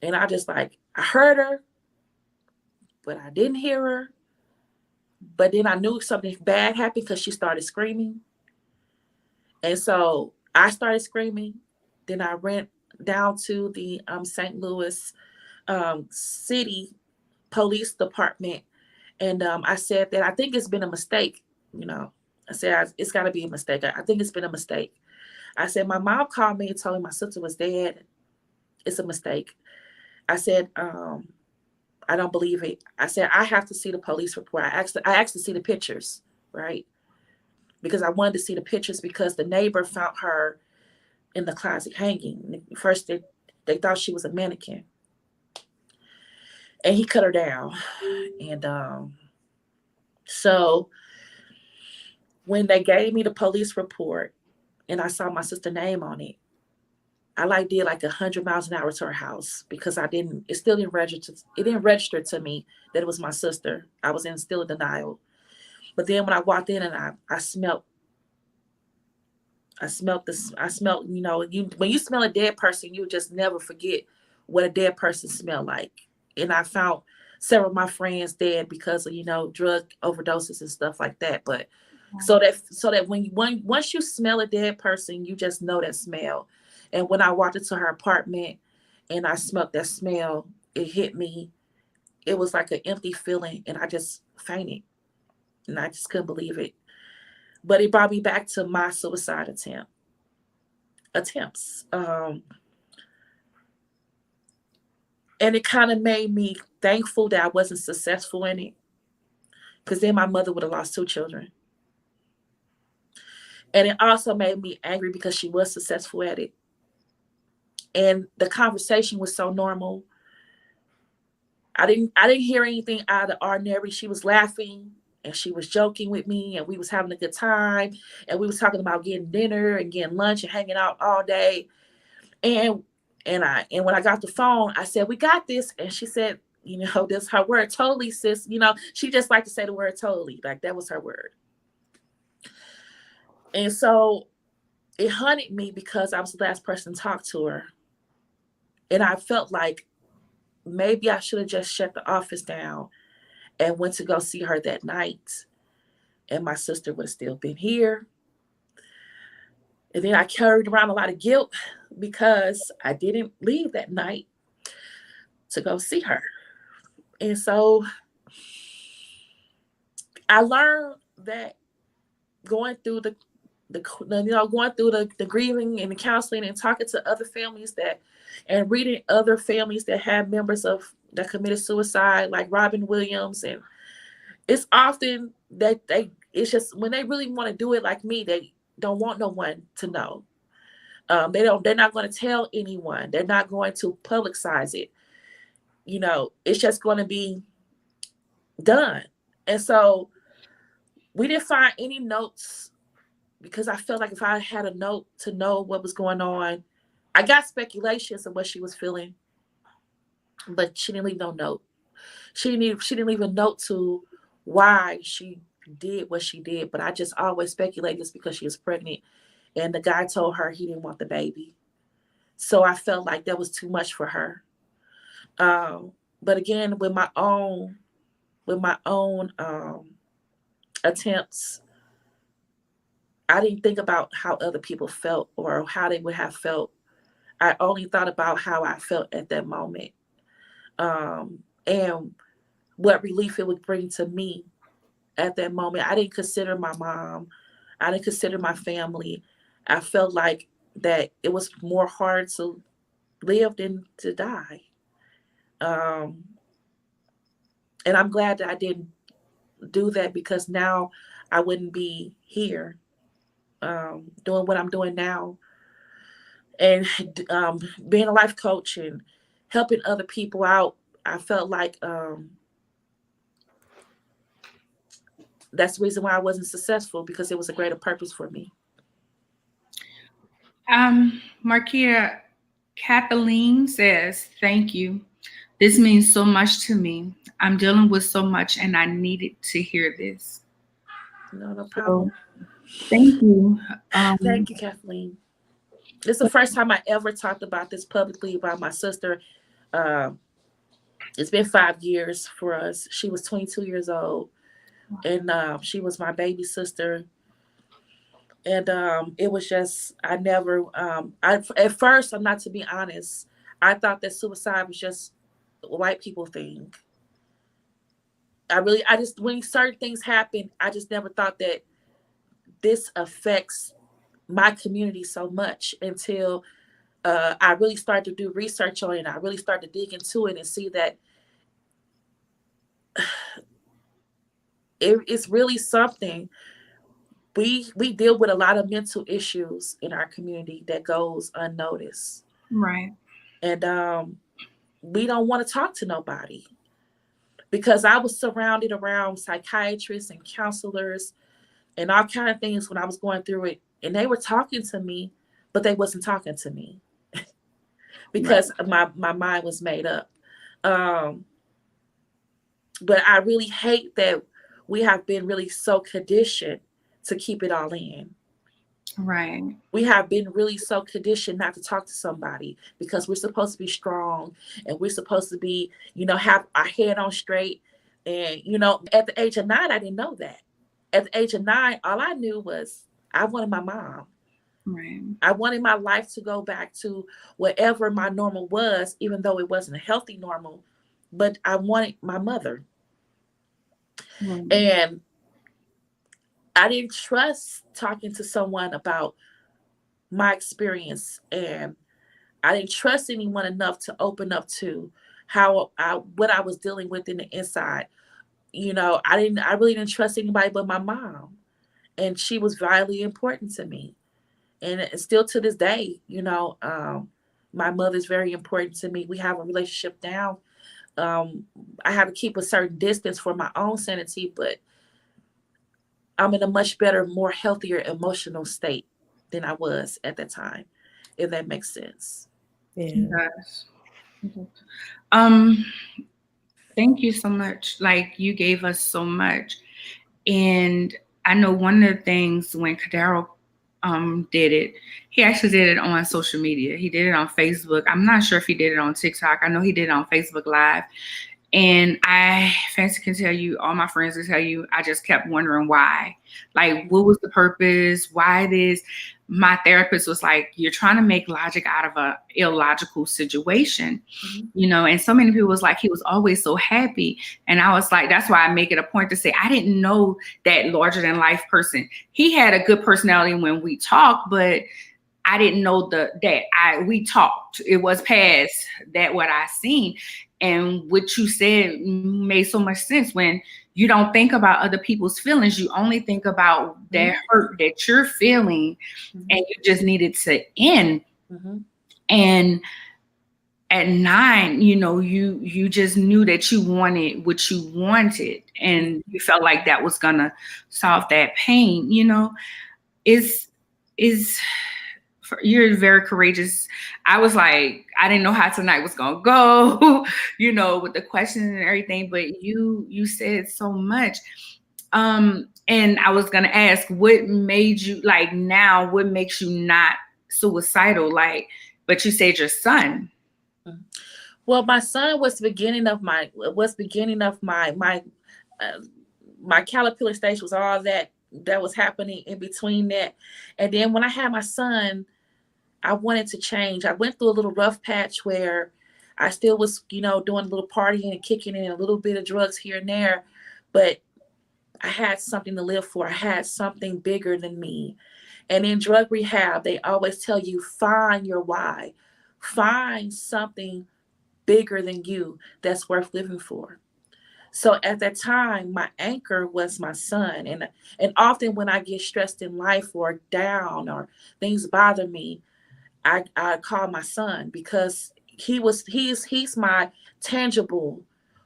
And I heard her, but I didn't hear her. But then I knew something bad happened because she started screaming. And so I started screaming. Then I ran down to the St. Louis City Police Department. And I said that I think it's been a mistake. I said, it's got to be a mistake. I think it's been a mistake. I said, my mom called me and told me my sister was dead. It's a mistake. I said, I don't believe it. I said, I have to see the police report. I asked to see the pictures, right? Because I wanted to see the pictures because the neighbor found her in the closet hanging. First, They thought she was a mannequin. And he cut her down. And so when they gave me the police report and I saw my sister's name on it, I like did like 100 miles an hour to her house because it still didn't register. It didn't register to me that it was my sister. I was in still in denial. But then when I walked in and I smelled, when you smell a dead person, you just never forget what a dead person smelled like. And I found several of my friends dead because of, drug overdoses and stuff like that. But so that once you smell a dead person, you just know that smell. And when I walked into her apartment and I smelled that smell, it hit me. It was like an empty feeling and I just fainted. And I just couldn't believe it. But it brought me back to my suicide attempts. And it kind of made me thankful that I wasn't successful in it. Because then my mother would have lost 2 children. And it also made me angry because she was successful at it. And the conversation was so normal. I didn't hear anything out of the ordinary. She was laughing and she was joking with me and we was having a good time. And we was talking about getting dinner and getting lunch and hanging out all day. And when I got the phone, I said, "We got this." And she said, this is her word, totally, sis. She just liked to say the word totally. Like that was her word. And so it haunted me because I was the last person to talk to her. And I felt like maybe I should have just shut the office down and went to go see her that night. And my sister would have still been here. And then I carried around a lot of guilt because I didn't leave that night to go see her. And so I learned that going through the grieving and the counseling and talking to other families and reading other families that have members that committed suicide, like Robin Williams, and it's often that it's just when they really want to do it like me, they don't want no one to know. They're not going to tell anyone. They're not going to publicize it. It's just going to be done. And so we didn't find any notes because I felt like if I had a note to know what was going on, I got speculations of what she was feeling, but she didn't leave no note. She didn't leave a note to why she did what she did, but I just always speculate it's because she was pregnant and the guy told her he didn't want the baby. So I felt like that was too much for her. But again, with my own attempts, I didn't think about how other people felt or how they would have felt. I only thought about how I felt at that moment, and what relief it would bring to me at that moment. I didn't consider my mom. I didn't consider my family. I felt like that it was more hard to live than to die. And I'm glad that I didn't do that because now I wouldn't be here doing what I'm doing now. And being a life coach and helping other people out, I felt like that's the reason why I wasn't successful, because it was a greater purpose for me. Marquita, Kathleen says, "Thank you. This means so much to me. I'm dealing with so much and I needed to hear this." No problem. So, thank you. Thank you, Kathleen. This is the first time I ever talked about this publicly about my sister. It's been 5 years for us. She was 22 years old, and she was my baby sister. And it was just, at first, I'm not to be honest, I thought that suicide was just a white people thing. When certain things happen, I just never thought that this affects my community so much until I really started to do research on it. I really started to dig into it and see that it's really something. We deal with a lot of mental issues in our community that goes unnoticed. Right. And we don't want to talk to nobody, because I was surrounded around psychiatrists and counselors and all kind of things when I was going through it. And they were talking to me, but they wasn't talking to me because my mind was made up. But I really hate that we have been really so conditioned to keep it all in. Right. We have been really so conditioned not to talk to somebody because we're supposed to be strong and we're supposed to be, have our head on straight. And, at the age of 9, I didn't know that. At the age of 9, all I knew was I wanted my mom. Right. I wanted my life to go back to whatever my normal was, even though it wasn't a healthy normal, but I wanted my mother. And I didn't trust talking to someone about my experience, and I didn't trust anyone enough to open up to what I was dealing with in the inside. I really didn't trust anybody but my mom, and she was vitally important to me. And still to this day, my mother's very important to me. We have a relationship now. I have to keep a certain distance for my own sanity, but I'm in a much better, more healthier emotional state than I was at that time, if that makes sense. Yeah. Yes. Thank you so much. Like, you gave us so much. And I know one of the things when Kadaro did it, he actually did it on social media. He did it on Facebook. I'm not sure if he did it on TikTok. I know he did it on Facebook Live. And Fancy can tell you, all my friends will tell you, I just kept wondering why. Like, what was the purpose? Why this? My therapist was like, you're trying to make logic out of a illogical situation, and so many people was like, he was always so happy. And I was like, that's why I make it a point to say, I didn't know that larger than life person. He had a good personality when we talked, but I didn't know we talked. It was past that what I seen. And what you said made so much sense. When you don't think about other people's feelings, you only think about that hurt that you're feeling, and you just needed to end. And at 9, you just knew that you wanted what you wanted, and you felt like that was gonna solve that pain. You're very courageous. I was like, I didn't know how tonight was gonna go, with the questions and everything, but you said so much. And I was gonna ask, what made you, like, now, what makes you not suicidal? Like, but you said your son. Well, my son was the beginning of my caterpillar stage, was all that was happening in between that. And then when I had my son, I wanted to change. I went through a little rough patch where I still was, doing a little partying and kicking in a little bit of drugs here and there, but I had something to live for. I had something bigger than me. And in drug rehab, they always tell you, find your why. Find something bigger than you that's worth living for. So at that time, my anchor was my son. And often when I get stressed in life or down or things bother me, I call my son, because he's my tangible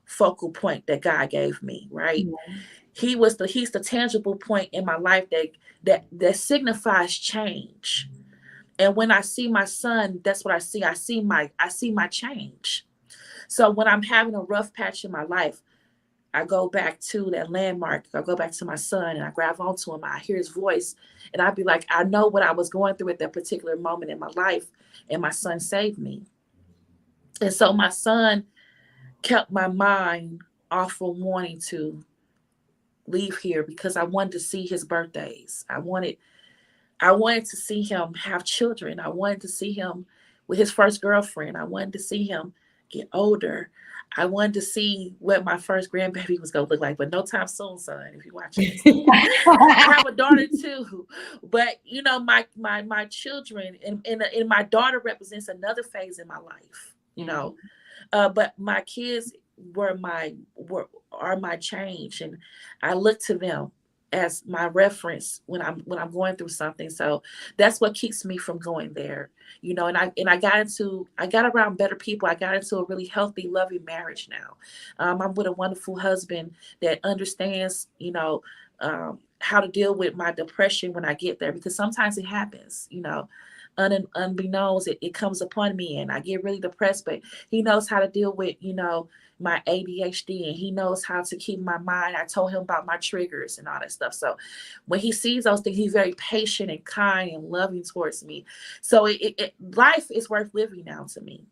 focal point that God gave me, right? He's the tangible point in my life that signifies change. And when I see my son, that's what I see. I see my change. So when I'm having a rough patch in my life, I go back to that landmark. I go back to my son and I grab onto him. I hear his voice and I'd be like, I know what I was going through at that particular moment in my life, and my son saved me. And so my son kept my mind off of wanting to leave here, because I wanted to see his birthdays. I wanted to see him have children. I wanted to see him with his first girlfriend. I wanted to see him get older. I wanted to see what my first grandbaby was going to look like, but no time soon, son, if you're watching this. I have a daughter too, but my children and my daughter represents another phase in my life, but my kids are my change, and I look to them as my reference when I'm going through something. So that's what keeps me from going there. And I got around better people. I got into a really healthy, loving marriage now. I'm with a wonderful husband that understands, how to deal with my depression when I get there, because sometimes it happens, unbeknownst, it comes upon me and I get really depressed, but he knows how to deal with, my ADHD, and he knows how to keep my mind. I told him about my triggers and all that stuff. So when he sees those things, he's very patient and kind and loving towards me. So life is worth living now to me.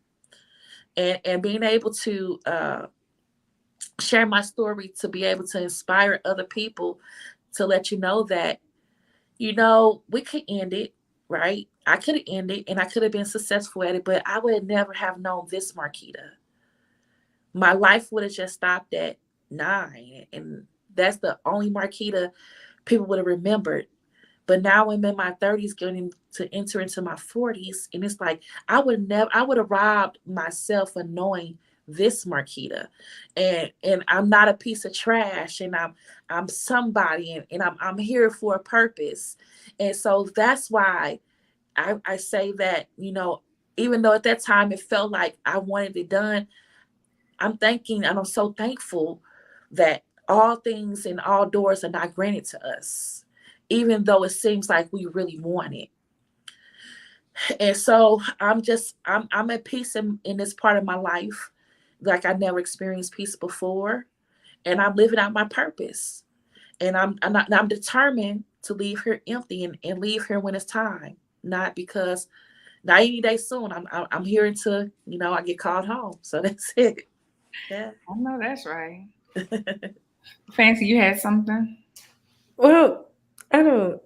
And being able to share my story, to be able to inspire other people, to let you know that, we could end it, right? I could have ended and I could have been successful at it, but I would never have known this Marquita. My life would have just stopped at 9. And that's the only Marquita people would have remembered. But now I'm in my 30s, getting to enter into my 40s. And it's like, I would have robbed myself of knowing this Marquita. And I'm not a piece of trash, and I'm somebody, and I'm here for a purpose. And so that's why I say that, even though at that time it felt like I wanted it done, I'm thinking, and I'm so thankful that all things and all doors are not granted to us, even though it seems like we really want it. And so I'm at peace in this part of my life, like I never experienced peace before, and I'm living out my purpose. And I'm determined to leave here empty and leave here when it's time, not because not any day soon. I'm here until I get called home. So that's it. Yeah. I know that's right. Fancy, you had something? Well, I don't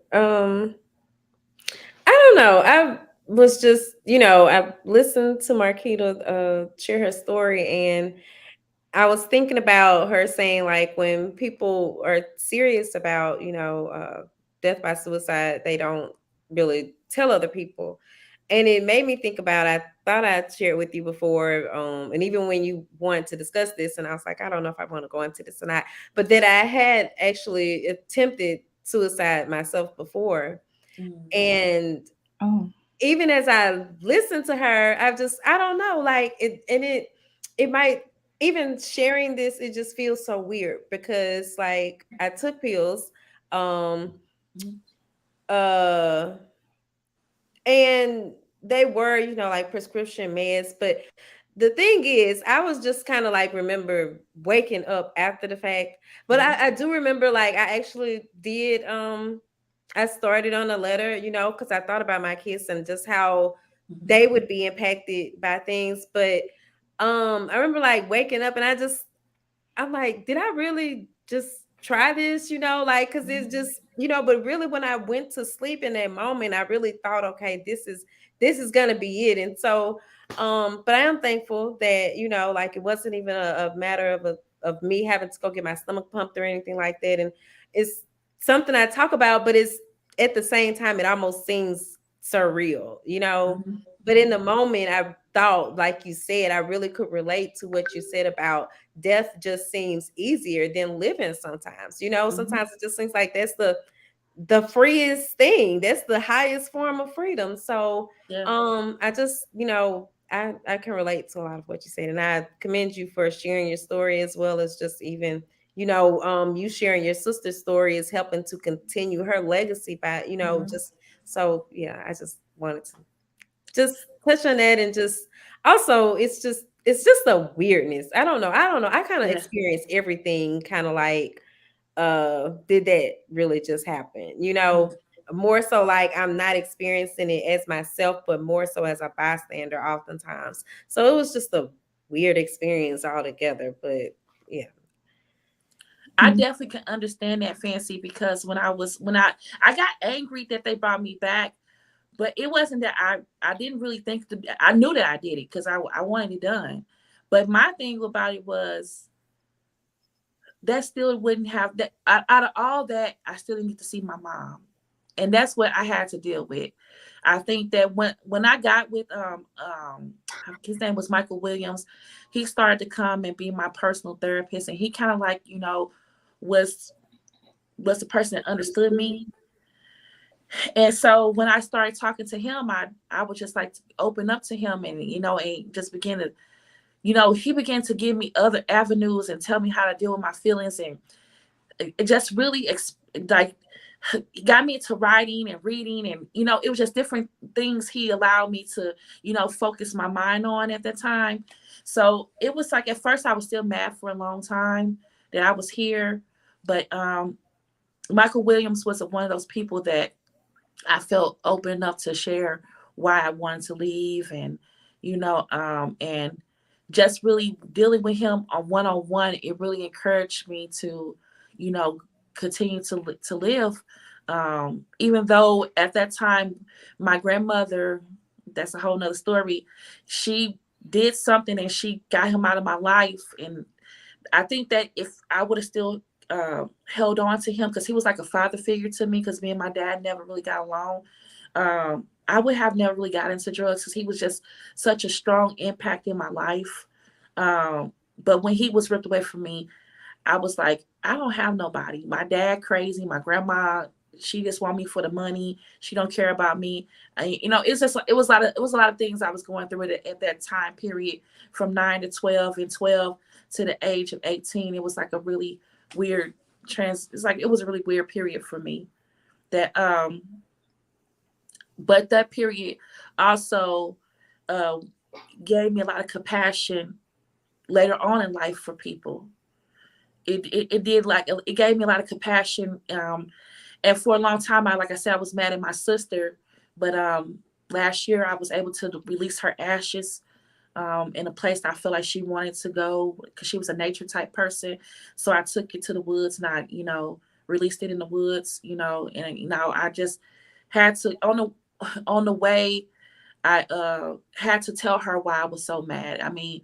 know. I was just, I listened to Marquita share her story, and I was thinking about her saying, like, when people are serious about, death by suicide, they don't really tell other people. And it made me think about, I thought I'd shared with you before. And even when you wanted to discuss this, and I was like, I don't know if I want to go into this or not, but that I had actually attempted suicide myself before. And Oh, even as I listened to her, I don't know, like it might, even sharing this, it just feels so weird because, like, I took pills, uh, and they were, like prescription meds, but the thing is, I was just kind of like, remember waking up after the fact, but I do remember, like, I actually did, I started on a letter, because I thought about my kids and just how they would be impacted by things. But I remember, like, waking up, and I'm like, did I really just try this? Like, because it's just, but really when I went to sleep in that moment, I really thought, okay, this is gonna be it. And so, but I am thankful that, like, it wasn't even a matter of me having to go get my stomach pumped or anything like that. And it's something I talk about, but it's, at the same time, it almost seems surreal, But in the moment, I thought, like you said, I really could relate to what you said about death just seems easier than living sometimes. Sometimes it just seems like that's the freest thing. That's the highest form of freedom. So Yeah. I just, I can relate to a lot of what you said. And I commend you for sharing your story, as well as just even, you sharing your sister's story is helping to continue her legacy by, just, so yeah, I just wanted to just touch on that. And just also, it's just a weirdness. I don't know. I kind of experience everything kind of like, did that really just happen? More so like I'm not experiencing it as myself, but more so as a bystander oftentimes. So it was just a weird experience altogether. But yeah. I definitely can understand that, Fancy, because when I got angry that they brought me back, but it wasn't that I didn't really think I knew that I did it because I wanted it done. But my thing about it was that still wouldn't have that out of all that, I still didn't get to see my mom. And that's what I had to deal with. I think that when I got with his name was Michael Williams, he started to come and be my personal therapist, and he kind of like, was was the person that understood me. And so when I started talking to him, I would just like to open up to him, and and just begin to, he began to give me other avenues and tell me how to deal with my feelings, and it just really like got me into writing and reading, and it was just different things he allowed me to focus my mind on at that time. So it was like, at first I was still mad for a long time that I was here, but Michael Williams was one of those people that I felt open enough to share why I wanted to leave, and and just really dealing with him on one-on-one, it really encouraged me to continue to live, even though at that time my grandmother, that's a whole nother story, she did something and she got him out of my life. And I think that if I would have still held on to him, because he was like a father figure to me, because me and my dad never really got along, I would have never really got into drugs, because he was just such a strong impact in my life. But when he was ripped away from me, I was like, I don't have nobody. My dad crazy, my grandma, she just want me for the money. She don't care about me. It's just, it was a lot of things I was going through at that time period, from 9 to 12 and 12 to the age of 18. It was like a really weird it was a really weird period for me. That but that period also gave me a lot of compassion later on in life for people. It did, like, it gave me a lot of compassion. And for a long time, like I said, I was mad at my sister, but last year I was able to release her ashes in a place I feel like she wanted to go, because she was a nature type person. So I took it to the woods, and I, released it in the woods, and I just had to, on the way, I had to tell her why I was so mad. I mean,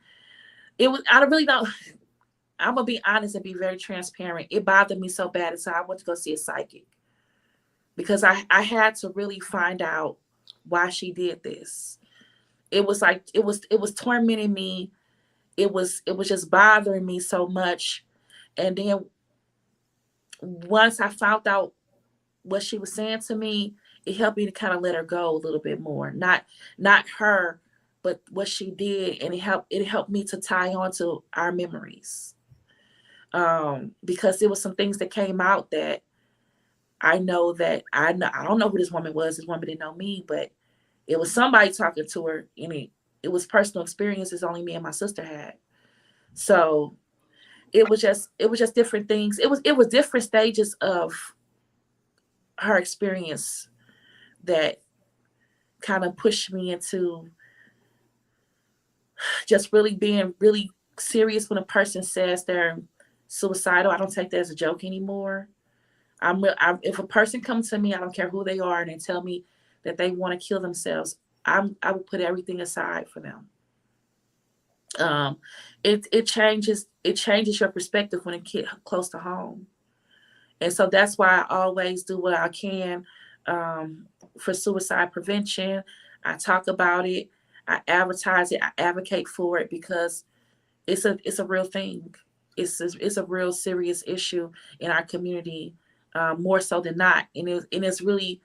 I really don't. I'm gonna be honest and be very transparent. It bothered me so bad, and so I went to go see a psychic, because I had to really find out why she did this. It was like it was tormenting me. It was just bothering me so much. And then once I found out what she was saying to me, it helped me to kind of let her go a little bit more. Not her, but what she did, and it helped me to tie on to our memories. Because there was some things that came out that I know that I don't know who this woman was. This woman didn't know me, but it was somebody talking to her, and it was personal experiences only me and my sister had. So it was just different things. It was different stages of her experience that kind of pushed me into just really being really serious when a person says they're suicidal. I don't take that as a joke anymore. If a person comes to me, I don't care who they are, and they tell me that they want to kill themselves, I will put everything aside for them. It changes your perspective when it gets close to home. And so that's why I always do what I can for suicide prevention. I talk about it, I advertise it, I advocate for it, because it's a real thing. It's a real serious issue in our community, more so than not. And it's really,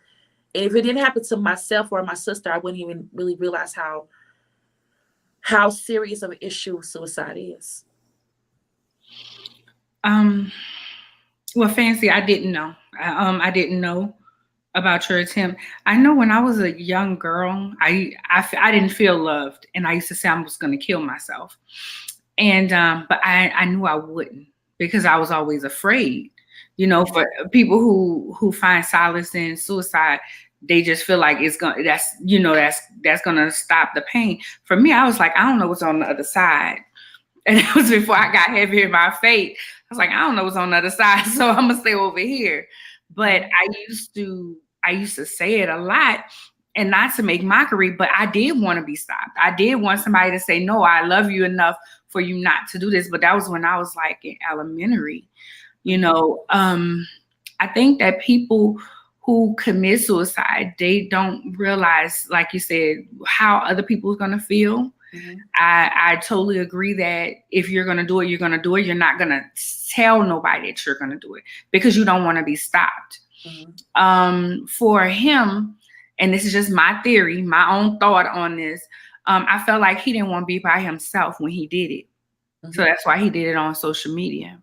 if it didn't happen to myself or my sister, I wouldn't even really realize how serious of an issue suicide is. Well, Fancy, I didn't know. I didn't know about your attempt. I know when I was a young girl, I didn't feel loved, and I used to say I was going to kill myself. And but I knew I wouldn't, because I was always afraid. For people who find solace in suicide, they just feel like that's gonna stop the pain. For me, I was like, I don't know what's on the other side. And it was before I got heavy in my faith. I was like, I don't know what's on the other side, so I'm gonna stay over here. But I used to say it a lot, and not to make mockery, but I did want to be stopped. I did want somebody to say, no, I love you enough for you not to do this. But that was when I was like in elementary. I think that people who commit suicide, they don't realize, like you said, how other people are going to feel. I totally agree that if you're going to do it, you're going to do it. You're not going to tell nobody that you're going to do it because you don't want to be stopped. For him, and this is just my theory, my own thought on this, I felt like he didn't want to be by himself when he did it. So that's why he did it on social media,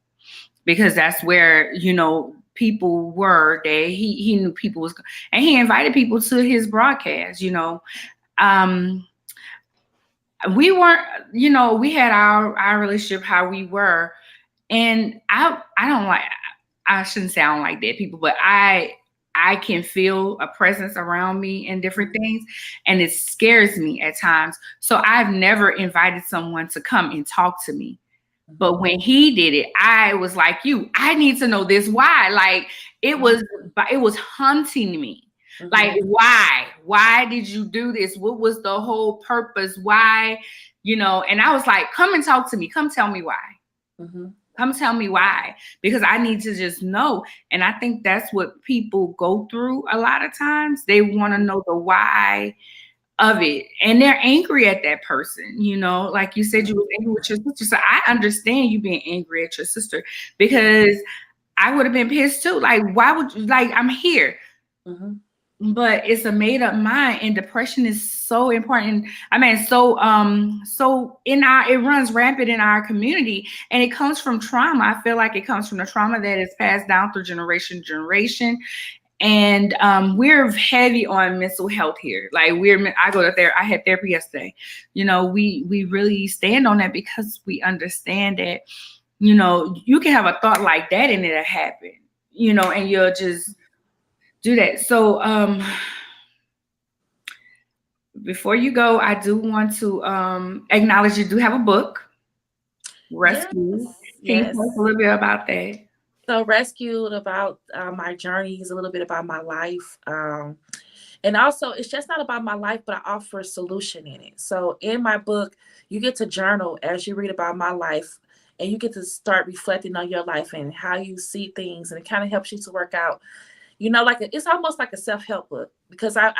because that's where, you know, people were that he knew people was, and he invited people to his broadcast, you know. We weren't, you know, we had our relationship how we were, and I don't like, I shouldn't say I don't like dead people, but I can feel a presence around me in different things, and it scares me at times. So I've never invited someone to come and talk to me. But when he did it, I was like, I need to know this. Why? Like it was haunting me. Like, why did you do this? What was the whole purpose? Why, you know? And I was like, come and talk to me. Come tell me why. Come tell me why, because I need to just know. And I think that's what people go through a lot of times. They want to know the why of it, and they're angry at that person, you know, like you said, you were angry with your sister. So I understand you being angry at your sister, because I would have been pissed too. Like, why would you, like, I'm here. But it's a made up mind, and depression is so important. I mean, so it runs rampant in our community, and it comes from trauma. I feel like it comes from the trauma that is passed down through generation to generation. And we're heavy on mental health here. Like I go to therapy. I had therapy yesterday. You know, we really stand on that because we understand that, you know, you can have a thought like that and it'll happen, you know, and you'll just do that. So before you go, I do want to acknowledge you do have a book, Rescue. Can you tell us a little bit about that? So Rescued, about my journeys, a little bit about my life. And also, it's just not about my life, but I offer a solution in it. So in my book, you get to journal as you read about my life, and you get to start reflecting on your life and how you see things. And it kind of helps you to work out, you know, like it's almost like a self-help book, because I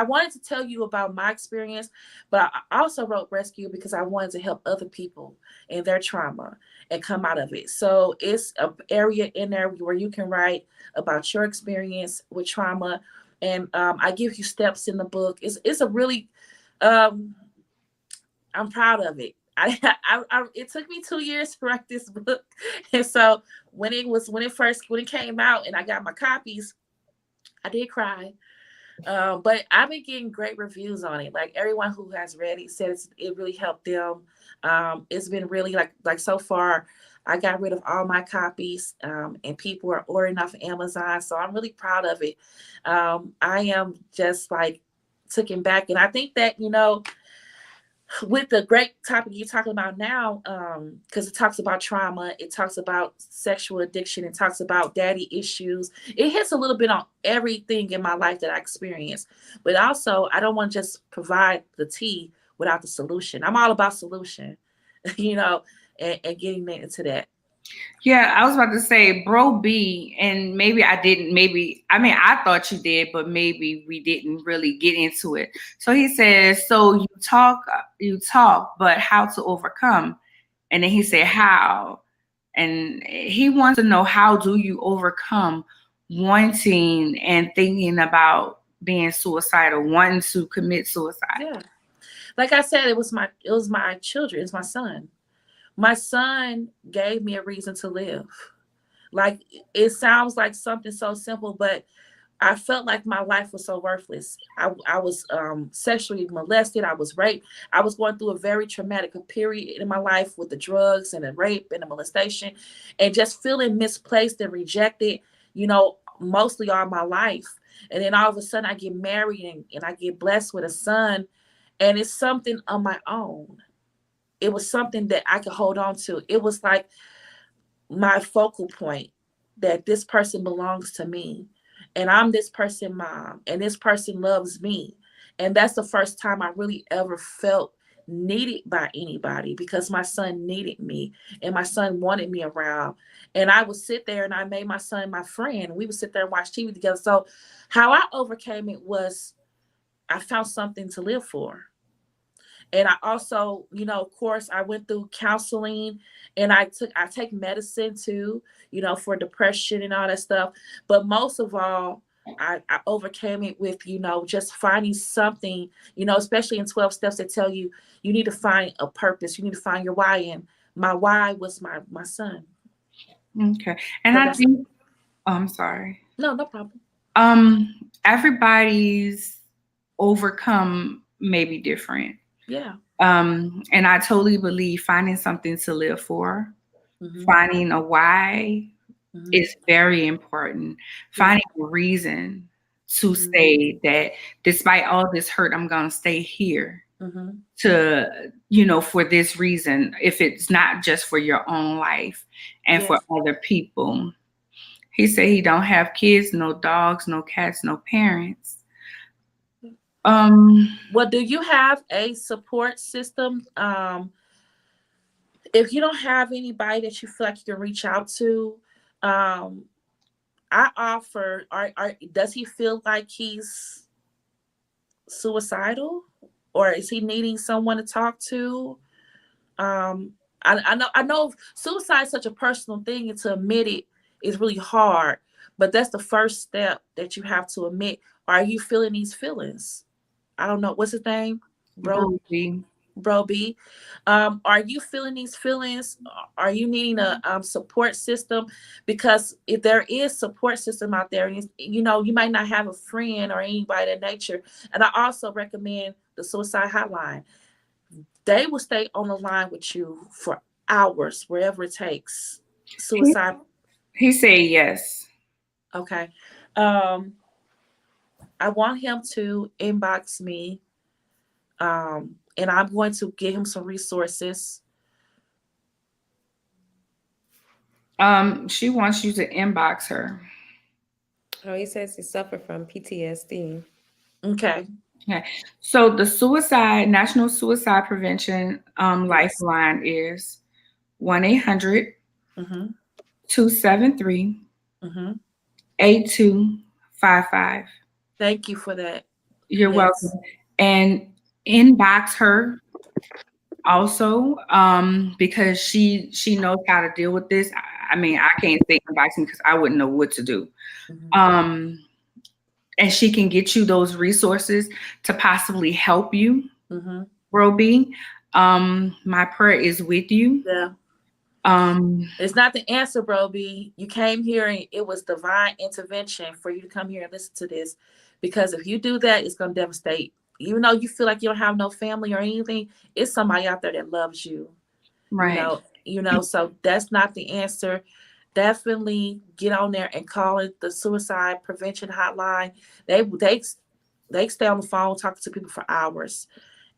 wanted to tell you about my experience, but I also wrote Rescue because I wanted to help other people in their trauma and come out of it. So it's an area in there where you can write about your experience with trauma. And I give you steps in the book. It's a really, I'm proud of it. It took me 2 years to write this book. And so when it came out and I got my copies, I did cry. But I've been getting great reviews on it. Like everyone who has read it says it really helped them. It's been really like so far, I got rid of all my copies, and people are ordering off Amazon. So I'm really proud of it. I am just like taken back. And I think that, you know, with the great topic you're talking about now, because it talks about trauma, it talks about sexual addiction, it talks about daddy issues. It hits a little bit on everything in my life that I experienced. But also, I don't want to just provide the tea without the solution. I'm all about solution, you know, and getting into that. Yeah, I was about to say, Bro B, and maybe I didn't, I thought you did, but maybe we didn't really get into it. So he says, so you talk, but how to overcome? And then he said, how? And he wants to know, how do you overcome wanting and thinking about being suicidal, wanting to commit suicide? Yeah. Like I said, it was my children, it's my son. My son gave me a reason to live. Like, it sounds like something so simple, but I felt like my life was so worthless. I was sexually molested. I was raped. I was going through a very traumatic period in my life with the drugs and the rape and the molestation, and just feeling misplaced and rejected, you know, mostly all my life. And then all of a sudden I get married and I get blessed with a son, and it's something on my own. It was something that I could hold on to. It was like my focal point, that this person belongs to me, and I'm this person's mom, and this person loves me. And that's the first time I really ever felt needed by anybody, because my son needed me and my son wanted me around. And I would sit there and I made my son my friend. We would sit there and watch TV together. So how I overcame it was I found something to live for. And I also, of course, I went through counseling, and I take medicine too, for depression and all that stuff. But most of all, I overcame it with, just finding something, especially in 12 steps that tell you you need to find a purpose. You need to find your why. And my why was my son. Okay. And So I that's, think, I'm sorry. no problem. Everybody's overcome may be different. Yeah. And I totally believe finding something to live for, Mhm. finding a why Mhm. is very important. Finding a reason to Mhm. say that despite all this hurt, I'm going to stay here Mhm. to, for this reason, if it's not just for your own life and for Yes. other people. He said he don't have kids, no dogs, no cats, no parents. Well, do you have a support system? If you don't have anybody that you feel like you can reach out to, um, I offer. Does he feel like he's suicidal, or is he needing someone to talk to? Um, I know suicide is such a personal thing, and to admit it is really hard. But that's the first step that you have to admit. Are you feeling these feelings? I don't know. What's his name? Brody. Bro B. Are you feeling these feelings? Are you needing a support system? Because if there is support system out there, and you might not have a friend or anybody of that nature. And I also recommend the suicide hotline. They will stay on the line with you for hours, wherever it takes. Suicide. He said yes. Okay. Um, I want him to inbox me, and I'm going to get him some resources. She wants you to inbox her. Oh, he says he suffered from PTSD. Okay. Okay. So the National Suicide Prevention Yes. Lifeline is 1-800 Mm-hmm. 273 Mm-hmm. 8255. Thank you for that. You're welcome. Yes. And inbox her also, because she knows how to deal with this. I mean, I can't say inbox me because I wouldn't know what to do. Mm-hmm. And she can get you those resources to possibly help you, Mm-hmm. Roby. My prayer is with you. Yeah. It's not the answer, bro. B. You came here and it was divine intervention for you to come here and listen to this. Because if you do that, it's gonna devastate. Even though you feel like you don't have no family or anything, it's somebody out there that loves you. Right. So that's not the answer. Definitely get on there and call it the suicide prevention hotline. They stay on the phone talking to people for hours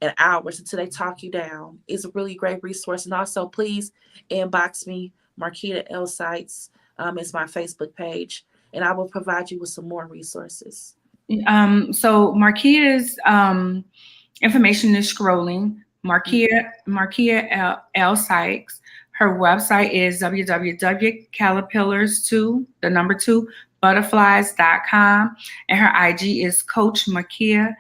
and hours until they talk you down. It's a really great resource. And also, please inbox me, Marquita Sikes. It's my Facebook page, and I will provide you with some more resources. So Marquita's information is scrolling. Marquita L. Sikes. Her website is www.caterpillars2butterflies.com, and her IG is Coach Marquita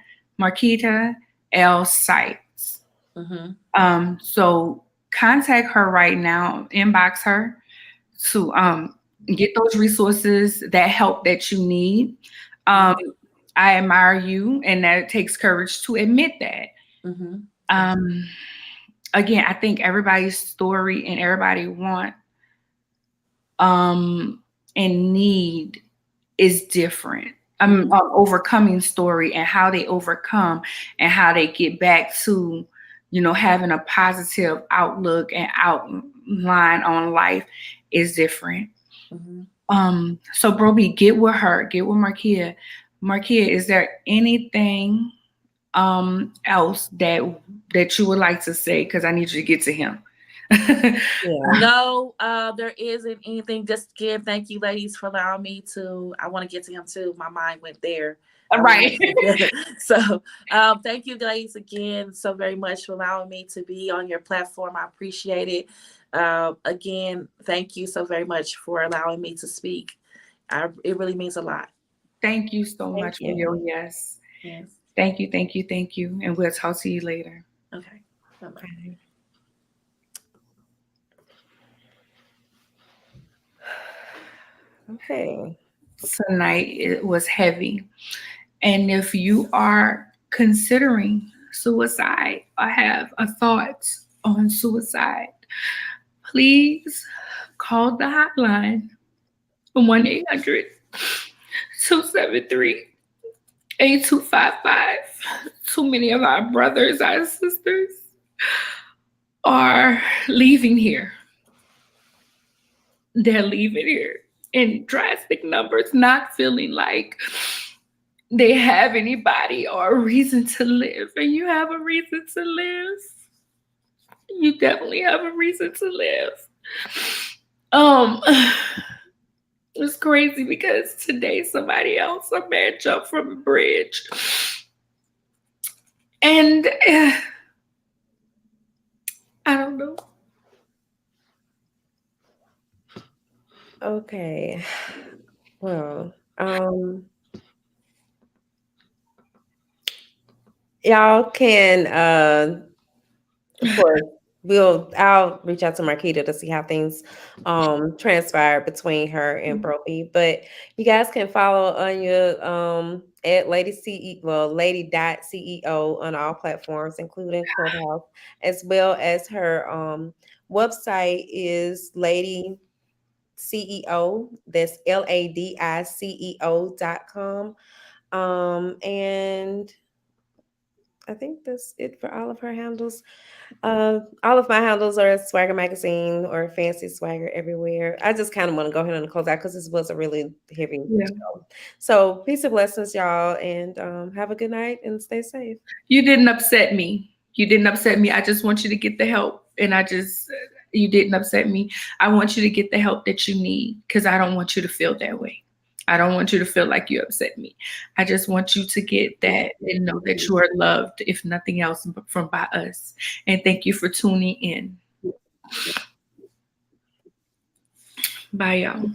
L. Sikes. Mm-hmm. So contact her right now. Inbox her to get those resources, that help that you need. I admire you, and that takes courage to admit that. Mm-hmm. Again, I think everybody's story and everybody want and need is different. Overcoming story and how they overcome and how they get back to, having a positive outlook and outline on life is different. Mm-hmm. So Broby, get with her, get with Marquita. Marquita, is there anything else that you would like to say? Because I need you to get to him. No, there isn't anything. Just again, thank you, ladies, for allowing me to. I want to get to him too. My mind went there. Right. So, thank you, ladies, again so very much for allowing me to be on your platform. I appreciate it. Again, thank you so very much for allowing me to speak. It really means a lot. Thank you so much for your yes. Yes. Thank you. And we'll talk to you later. Okay. Bye-bye. Okay. Tonight it was heavy. And if you are considering suicide or have a thought on suicide, please call the hotline 1-800-273-8255. Too many of our brothers, our sisters are leaving here. They're leaving here in drastic numbers, not feeling like they have anybody or a reason to live. And you have a reason to live. You definitely have a reason to live. It's crazy because today somebody else, a man, jumped from a bridge. And I don't know. Okay. Well, y'all can of course I'll reach out to Marquita to see how things transpire between her and Brophy. But you guys can follow Anya at lady.ceo on all platforms, including Clubhouse, as well as her website is Lady CEO. That's LADICEO.com. And I think that's it for all of her handles. All of my handles are Swagger Magazine or Fancy Swagger everywhere. I just kind of want to go ahead and close out because this was a really heavy show. So peace and blessings, y'all, and have a good night and stay safe. You didn't upset me. You didn't upset me. I just want you to get the help. And you didn't upset me. I want you to get the help that you need because I don't want you to feel that way. I don't want you to feel like you upset me. I just want you to get that and know that you are loved, if nothing else, from by us. And thank you for tuning in. Bye, y'all.